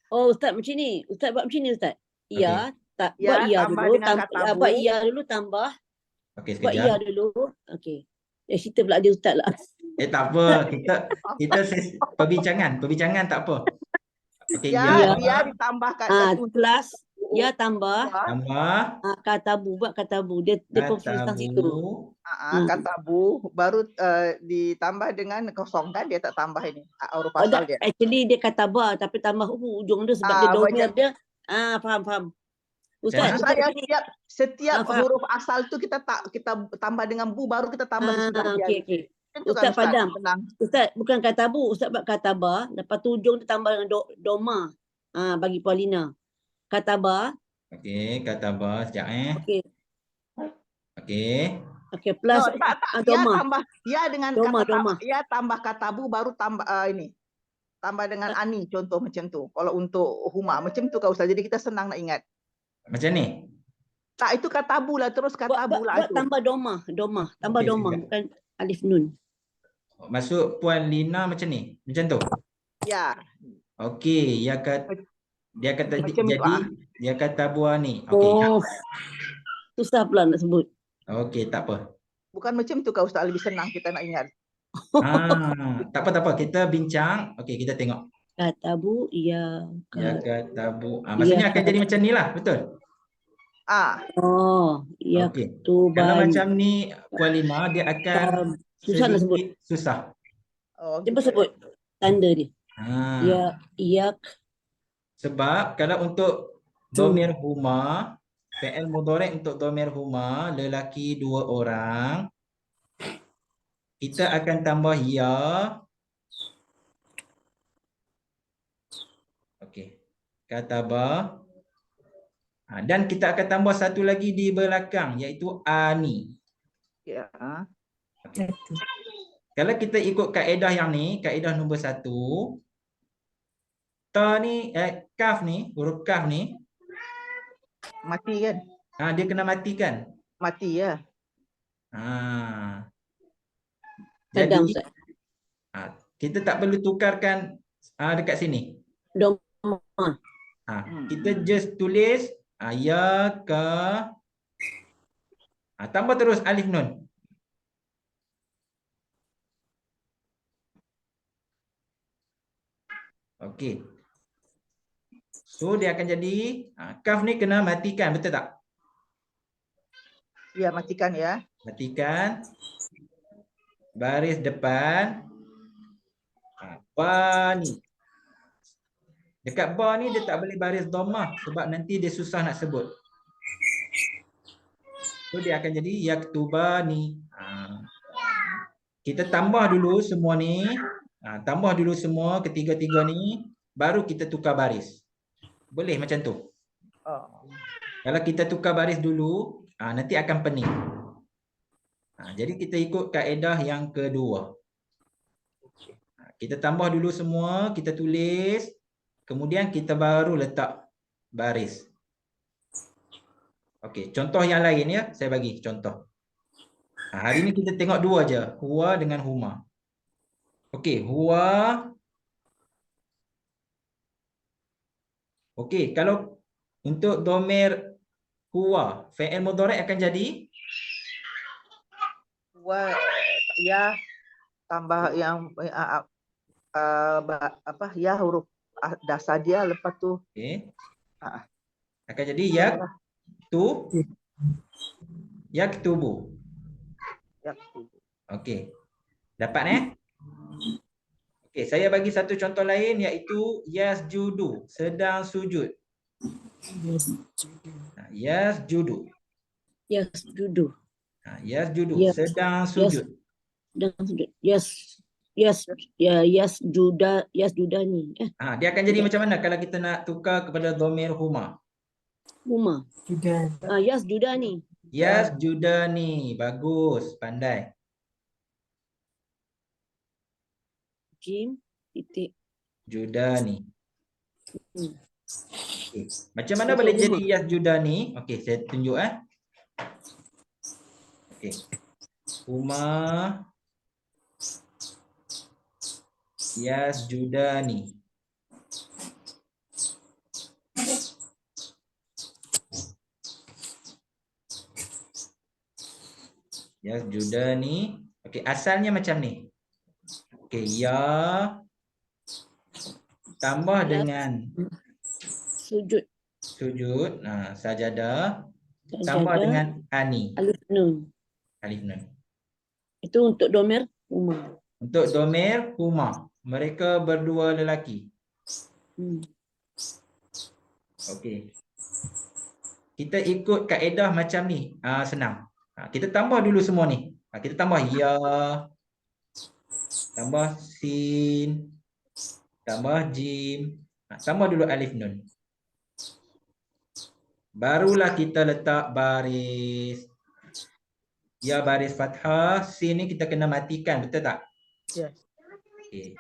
Ustaz macam ni. Ustaz buat macam ni Ustaz. Ya, buat ya dulu, buat ya dulu tambah. Okey, sekejap. Buat ya dulu. Okey. Cerita pula dia Ustaz lah. Tak apa, kita perbincangan tak apa. Okey, ya ditambahkan plus ya tambah katabu, buat katabu. Dia konfirmasi situ. Katabu baru ditambah dengan kosong kan, dia tak tambah ini huruf asal dia. Actually dia kataba tapi tambah ujung dia sebab dia domir dia. Faham. Ustaz, setiap huruf asal tu kita tambah dengan bu, baru kita tambah sesudah dia. Okey. Ustaz padam. Ustaz bukan katabu, Ustaz buat kataba, lepas tu ujung dia tambah dengan doma. Bagi Paulina. Kataba. Okey, kataba sekejap Okey, plus doma. Ya tambah ya dengan doma. Ya tambah katabu baru tambah ini. Tambah dengan ani contoh macam tu. Kalau untuk huma macam tu Kak Ustaz. Jadi kita senang nak ingat. Macam ni. Tak, itu katabu lah, terus katabu lah Buat itu. tambah domah, tambah Okey, domah, sekejap. bukan alif nun. Masuk Puan Lina macam ni. Macam tu. Ya. Okey, dia kata Macam tu, jadi dia kata buah ni. Okey. Oh, susah pula nak sebut. Okey, tak apa. Bukan macam tu Kak Ustaz, lebih senang kita nak ingat. Tak apa. Kita bincang. Okey, kita tengok. Katabu, Ya kata bu. Ya Maksudnya akan jadi kata- macam ni lah, betul? Oh, ya Okey. tuban. Kalau macam ni Puan Lina, dia akan Susah nak sebut. sedikit susah. Oh, Cuba gitu. sebut tanda dia. Ha. Ya, Sebab kalau untuk dhamir huma, fi'il mudhari' untuk dhamir huma, lelaki 2 orang, kita akan tambah ya. Okey. Kataba. Dan kita akan tambah satu lagi di belakang, iaitu ani. Ya. Okey. Kalau kita ikut kaedah yang ni, kaedah nombor 1, ta ni, kaf ni, huruf kaf ni, Mati kan? dia kena matikan. Mati ya. kadang Jadi Ustaz. kita tak perlu tukarkan dekat sini. Domah. Kita just tulis ya ka, tambah terus alif nun. Okey. So dia akan jadi kaf ni kena matikan, betul tak? Ya, matikan ya. Matikan baris depan. Ba ni. Dekat ba ni dia tak boleh baris dhammah sebab nanti dia susah nak sebut. So dia akan jadi yaktubani. Kita tambah dulu semua ni. Tambah dulu semua ketiga-tiga ni, baru kita tukar baris. Boleh macam tu. Kalau kita tukar baris dulu, nanti akan pening. Jadi kita ikut kaedah yang kedua. Kita tambah dulu semua, kita tulis, kemudian kita baru letak baris. Okey, contoh yang lain ya, saya bagi contoh. Hari ini kita tengok dua aja, huwa dengan huma. Okey, huwa. Okey, kalau untuk dhamir huwa, fi'il mudhari' akan jadi Ya tambah yang ya huruf dasar dia, lepas tu akan jadi yaktubu. Okey. Dapat Okey, saya bagi satu contoh lain iaitu yasjudu, sedang sujud. Yasjudu. Yasjudu. Yasjudu, Yes. sedang sujud. Yasjudani. Dia akan jadi macam mana kalau kita nak tukar kepada dhamir huma? Huma. Yasjudani. Yasjudani, bagus, pandai. Jim titik Judani. Okay. Macam mana Untuk boleh huma. jadi yasjudani? Okey, saya tunjuk Okey. Huma yasjudani. Yasjudani. Okey, asalnya macam ni. Okey, ya tambah dengan Sujud. sajadah tambah dengan ani. Alif nun. Alif nun. Itu untuk domir huma. Untuk dhamir huma, mereka berdua lelaki. Okey. Kita ikut kaedah macam ni, senang. Kita tambah dulu semua ni. Kita tambah ya, tambah sin, tambah jim, tambah dulu alif nun. Barulah kita letak baris. Ya baris fathah, sin ni kita kena matikan, betul tak? Yes. Okey.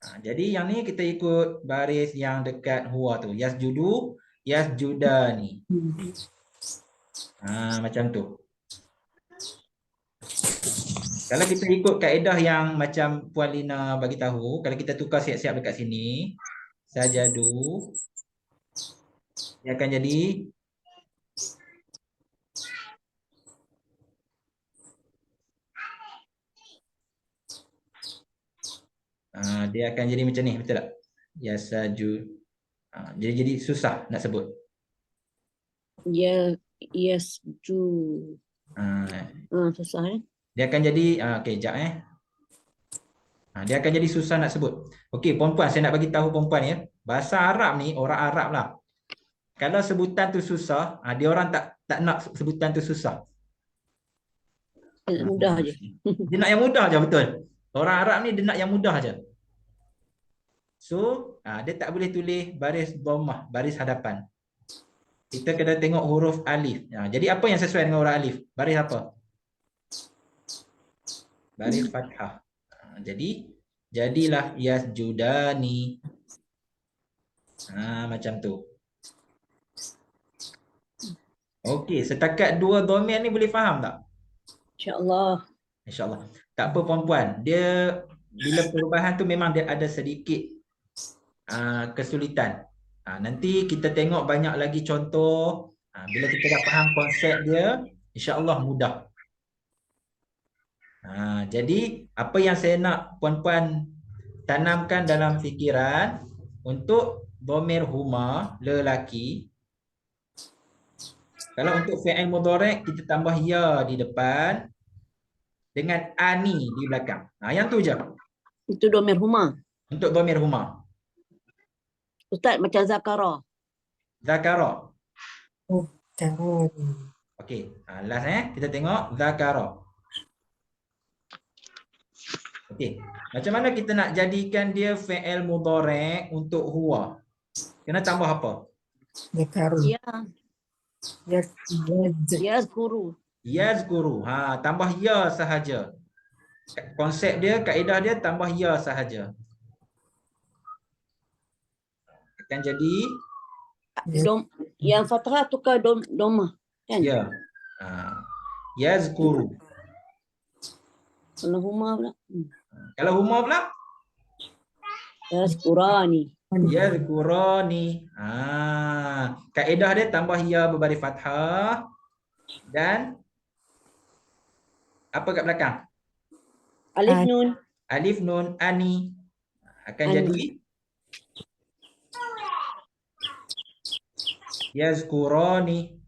Jadi yang ni kita ikut baris yang dekat huwa tu. Yasjudu, yasjudani. Macam tu. Kalau kita ikut kaedah yang macam Puan Lina bagi tahu, kalau kita tukar siap-siap dekat sini, sajadu, dia akan jadi dia akan jadi macam ni, betul tak? Yasajud. Jadi susah nak sebut. Yes, ju. Susah Dia akan jadi okey, jap dia akan jadi susah nak sebut. Okey, puan-puan, saya nak bagi tahu puan-puan ya. Bahasa Arab ni, orang Arab lah. Kalau sebutan tu susah, dia orang tak nak sebutan tu susah. Mudah je. Dia nak yang mudah je, betul. Orang Arab ni dia nak yang mudah je. So, dia tak boleh tulis baris dhammah, baris hadapan. Kita kena tengok huruf alif. Jadi apa yang sesuai dengan huruf alif? Baris apa? Baris fathah. Jadilah yasjudani. Macam tu. Okey, setakat dua dhamir ni boleh faham tak? InsyaAllah. InsyaAllah. Tak apa puan-puan. Dia bila perubahan tu memang dia ada sedikit kesulitan. Nanti kita tengok banyak lagi contoh. Bila kita dah faham konsep dia, insya-Allah mudah. Jadi apa yang saya nak puan-puan tanamkan dalam fikiran untuk dhamir huma lelaki. Kalau untuk fi'il mudhari' kita tambah ya di depan dengan ani di belakang. Yang tu je. Itu dhamir huma. Untuk dhamir huma. Ustaz macam zakara. Zakara. Tahu. Okey, last kita tengok zakara. Okey, macam mana kita nak jadikan dia fi'il mudhari' untuk huwa? Kena tambah apa? Zakaru. Yazkuru. Yazkuru. Tambah ya sahaja. Konsep dia, kaedah dia tambah ya sahaja. Akan jadi Yang fathah tukar domah kan? ya. Yazkuru. Kalau huma pula. Kalau huma pula? Yazkurani. Yazkurani. Kaedah dia tambah ya berbaris fathah dan apa kat belakang? Alif nun. Alif nun ani. Akan Ani. jadi yazkurani.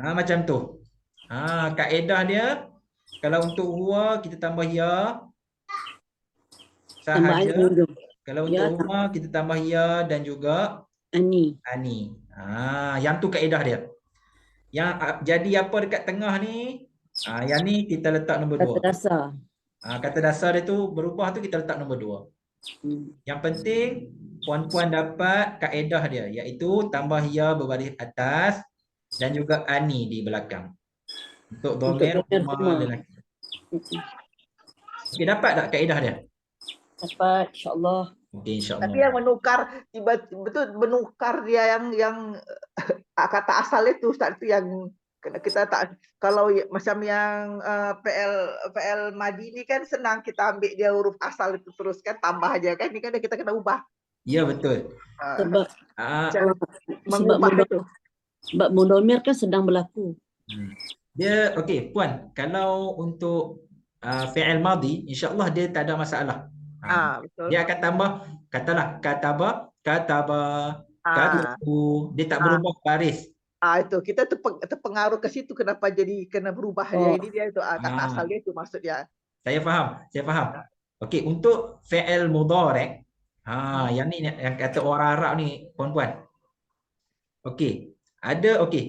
Macam tu. Kaedah dia kalau untuk huwa kita tambah ya sahaja. Kalau untuk huma kita tambah ya dan juga ani. Yang tu kaedah dia. Yang jadi apa dekat tengah ni? Yang ni kita letak nombor 2. Kata dasar. Kata dasar dia tu berubah tu kita letak nombor 2. Yang penting puan-puan dapat kaedah dia, iaitu tambah ya berbaris atas dan juga ani di belakang. Untuk dhamir huma lelaki. Okey, dapat tak kaedah dia? Dapat, insya-Allah. Okey, insya-Allah. Tapi yang menukar betul menukar dia yang kata asal itu Ustaz, itu yang kita tak, kalau macam yang PL Madi ni kan senang, kita ambil dia huruf asal itu terus kan, tambah aja kan, ini kan kita kena ubah. Ya, betul. Mengubah itu. Sebab mudhamir kan sedang berlaku. Dia okey puan, kalau untuk fi'il madhi insya-Allah dia tak ada masalah. Betul. Dia akan tambah katalah kataba, katabu, dia tak berubah baris. Itu kita terpengaruh ke situ, kenapa jadi kena berubah dia. Ini dia itu kata asal dia itu maksudnya. Saya faham. Okey, untuk fi'il mudhari' yang ni yang kata orang Arab ni puan-puan. Okey.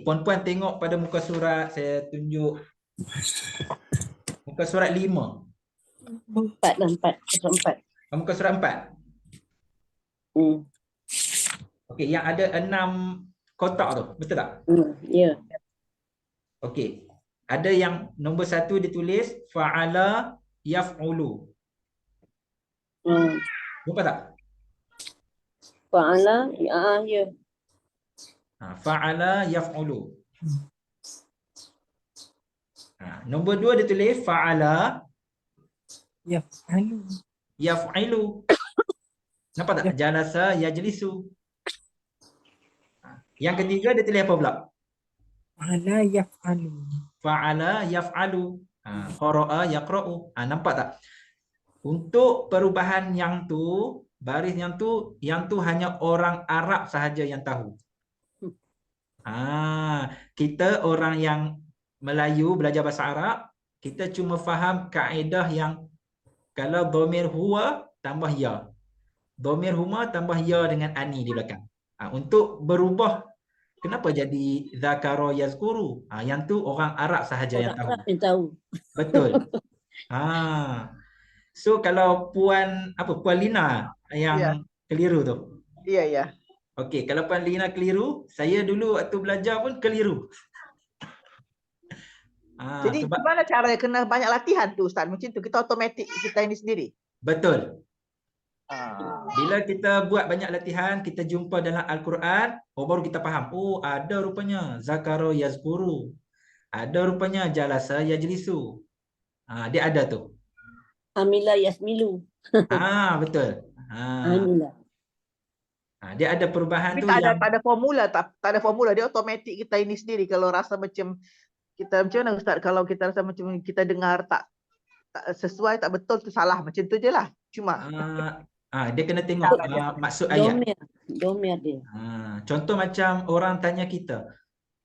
Puan-puan tengok pada muka surat, saya tunjuk. Muka surat 5. 4. Muka surat 4. Okey, yang ada 6 kotak tu, betul tak? Ya. Okey. Ada yang nombor 1 ditulis fa'ala yaf'ulu. Jumpa tak? Fa'ala, ya. Fa'ala yaf'ulu. Nombor 2 dia tulis fa'ala Yaf'alu. yaf'ilu. Nampak tak? Jalasa yajlisu. Yang ketiga dia tulis apa pula? Fa'ala yaf'alu. Fa'ala yaf'alu. Qara'a yaqra'u. Nampak tak? Untuk perubahan yang tu, baris yang tu hanya orang Arab sahaja yang tahu. Kita orang yang Melayu belajar bahasa Arab, kita cuma faham kaedah yang kalau dhamir huwa tambah ya. Dhamir huma tambah ya dengan ani di belakang. Untuk berubah kenapa jadi zakara yazkuru? Yang tu orang Arab sahaja yang Orang tahu. Arab yang tahu. Betul. So kalau Puan Lina yang keliru tu. Iya. Okey, kalau Puan Lina keliru, saya dulu waktu belajar pun keliru. Jadi Sebab gimana caranya? Kena banyak latihan tu Ustaz. Macam tu kita automatik kita ini sendiri. betul. Bila kita buat banyak latihan, kita jumpa dalam Al-Quran, baru kita faham. Oh, ada rupanya zakara yazkuru. Ada rupanya jalasa yajlisu. Dia ada tu. Amila yasmilu. Betul. Amila. Dia ada perubahan Tapi tu tak yang ada formula, tak ada formula. Dia automatik kita ini sendiri. Kalau rasa macam kita macam mana Ustaz? Kalau kita rasa macam kita dengar tak sesuai, tak betul, tu salah. Macam tu je lah. Cuma dia kena tengok maksud ayat. Domir dia. Contoh macam orang tanya kita,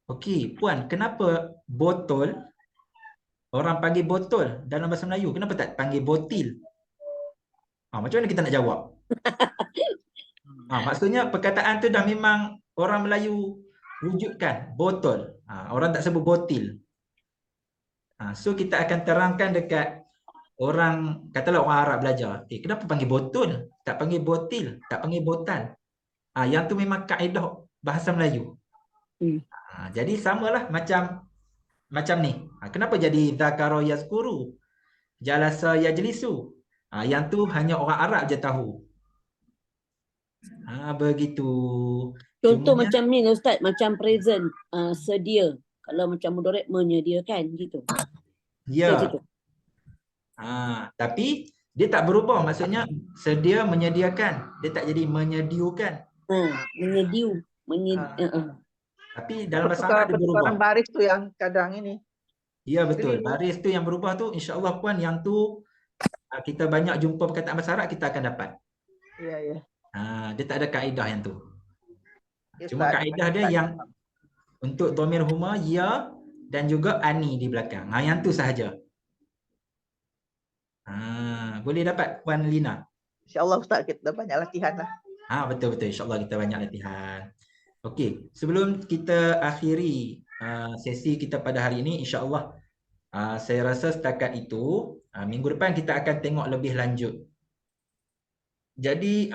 okey, Puan, kenapa botol orang panggil botol dalam bahasa Melayu? Kenapa tak panggil botil? Macam mana kita nak jawab? Maksudnya perkataan tu dah memang orang Melayu wujudkan, botol. Orang tak sebut botil. So kita akan terangkan dekat orang, katalah orang Arab belajar. Kenapa panggil botol? Tak panggil botil, tak panggil botal. Yang tu memang kaedah bahasa Melayu. Jadi samalah macam ni. Kenapa jadi zakara yazkuru? Jalasa yajlisu. Yang tu hanya orang Arab je tahu. Begitu. Contoh Cumanya, macam ni Ustaz, macam present, sedia. Kalau macam mudhari' menyediakan gitu. ya. Gitu. Tapi dia tak berubah, maksudnya sedia menyediakan. Dia tak jadi menyediukan. Tapi dalam bahasa Arab dia berubah. pertukaran baris tu yang kadang ini. Ya, betul. Baris tu yang berubah tu, insya-Allah Puan, yang tu kita banyak jumpa perkataan bahasa Arab, kita akan dapat. Ya. Dia tak ada kaedah yang tu. Ya, Cuma Ustaz. kaedah dia yang untuk dhamir huma, ya, dan juga ani di belakang. Yang tu sahaja. Boleh dapat Puan Lina? InsyaAllah Ustaz, kita banyak latihan lah. Betul-betul. InsyaAllah kita banyak latihan. Okey, sebelum kita akhiri sesi kita pada hari ini, insyaAllah saya rasa setakat itu. Minggu depan kita akan tengok lebih lanjut. Jadi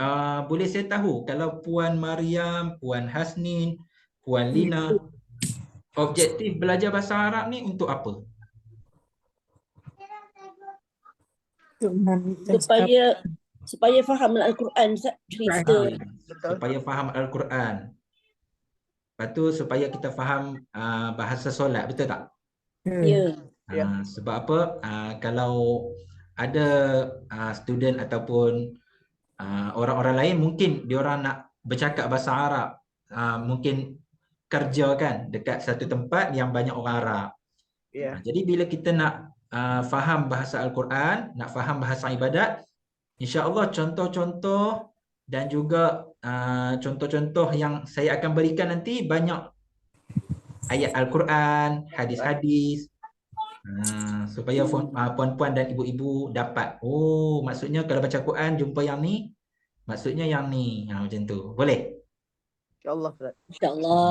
boleh saya tahu kalau Puan Mariam, Puan Hasnin, Puan Lina, objektif belajar bahasa Arab ni untuk apa? Supaya faham Al-Quran, cerita. Supaya faham Al-Quran. Lepas tu supaya kita faham bahasa solat, betul tak? Ya. Sebab apa? Kalau ada student ataupun orang-orang lain, mungkin diorang nak bercakap bahasa Arab, mungkin kerja kan dekat satu tempat yang banyak orang Arab. Jadi bila kita nak faham bahasa Al-Quran, nak faham bahasa ibadat, insya-Allah contoh-contoh dan juga contoh-contoh yang saya akan berikan nanti banyak ayat Al-Quran, hadis-hadis, supaya puan-puan dan ibu-ibu dapat. Oh, maksudnya kalau baca Quran jumpa yang ni, maksudnya yang ni. Macam tu. Boleh? InsyaAllah. InsyaAllah.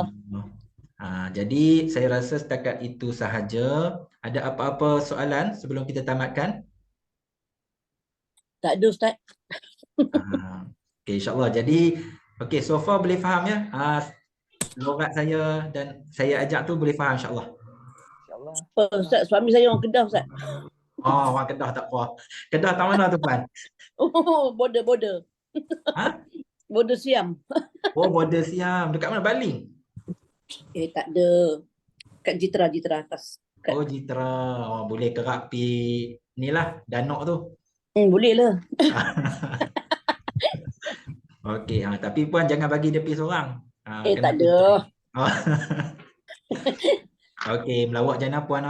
Jadi saya rasa setakat itu sahaja. Ada apa-apa soalan sebelum kita tamatkan? Tak ada Ustaz. Okay, insyaAllah. Jadi, okay, so far boleh faham ya? Logat saya dan saya ajak tu boleh faham insyaAllah. Ustaz, suami saya orang Kedah Ustaz. Orang Kedah tak apa. Kedah tak mana tu Puan? Oh, border. Ha? Border Siam. Oh, border Siam. Dekat mana? Baling? Tak ada. Kat Jitra atas. Oh, Jitra. Oh, boleh kerap pi ni lah, Danok tu. Boleh lah. Okey, tapi puan jangan bagi dia pergi seorang. Kena Tak ada. Oh. Okey, melawak jana puan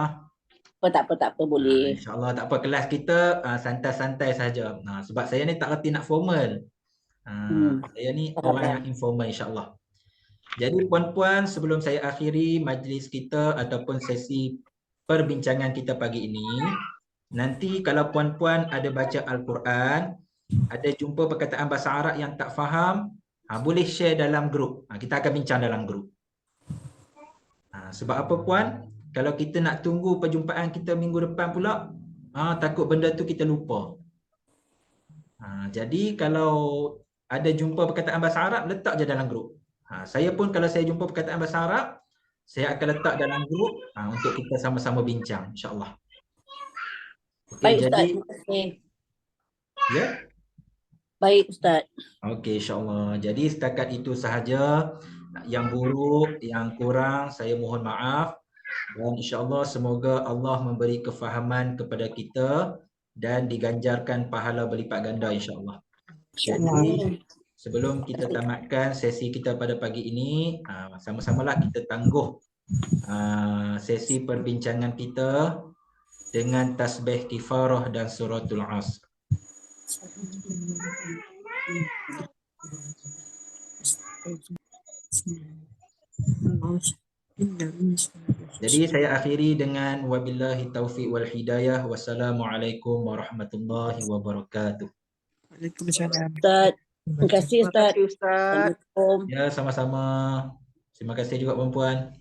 Tak apa, boleh. InsyaAllah tak apa, kelas kita santai-santai saja. Sebab saya ni tak reti nak formal. Saya ni orang yang informal insyaAllah. Jadi puan-puan, sebelum saya akhiri majlis kita ataupun sesi perbincangan kita pagi ini, nanti kalau puan-puan ada baca Al-Quran, ada jumpa perkataan bahasa Arab yang tak faham, boleh share dalam grup. Kita akan bincang dalam grup. Sebab apa puan? Kalau kita nak tunggu perjumpaan kita minggu depan pula, takut benda tu kita lupa. Jadi kalau ada jumpa perkataan bahasa Arab, letak je dalam grup. Saya pun kalau saya jumpa perkataan bahasa Arab, saya akan letak dalam grup untuk kita sama-sama bincang, insyaAllah. Okay, Baik jadi, Ustaz, terima kasih. Ya? Baik Ustaz. Okey, insyaAllah. Jadi setakat itu sahaja. Yang buruk, yang kurang, saya mohon maaf. Dan insyaAllah semoga Allah memberi kefahaman kepada kita dan diganjarkan pahala berlipat ganda insyaAllah. Jadi sebelum kita tamatkan sesi kita pada pagi ini, sama-samalah kita tangguh sesi perbincangan kita dengan tasbih kifarah dan suratul Asr. Jadi saya akhiri dengan wabillahi taufiq wal hidayah. Wassalamualaikum warahmatullahi wabarakatuh. Waalaikumsalam. Ustaz, terima kasih Terima Ustaz. kasih Ustaz. Assalamualaikum. Ya, sama-sama. Terima kasih juga puan-puan.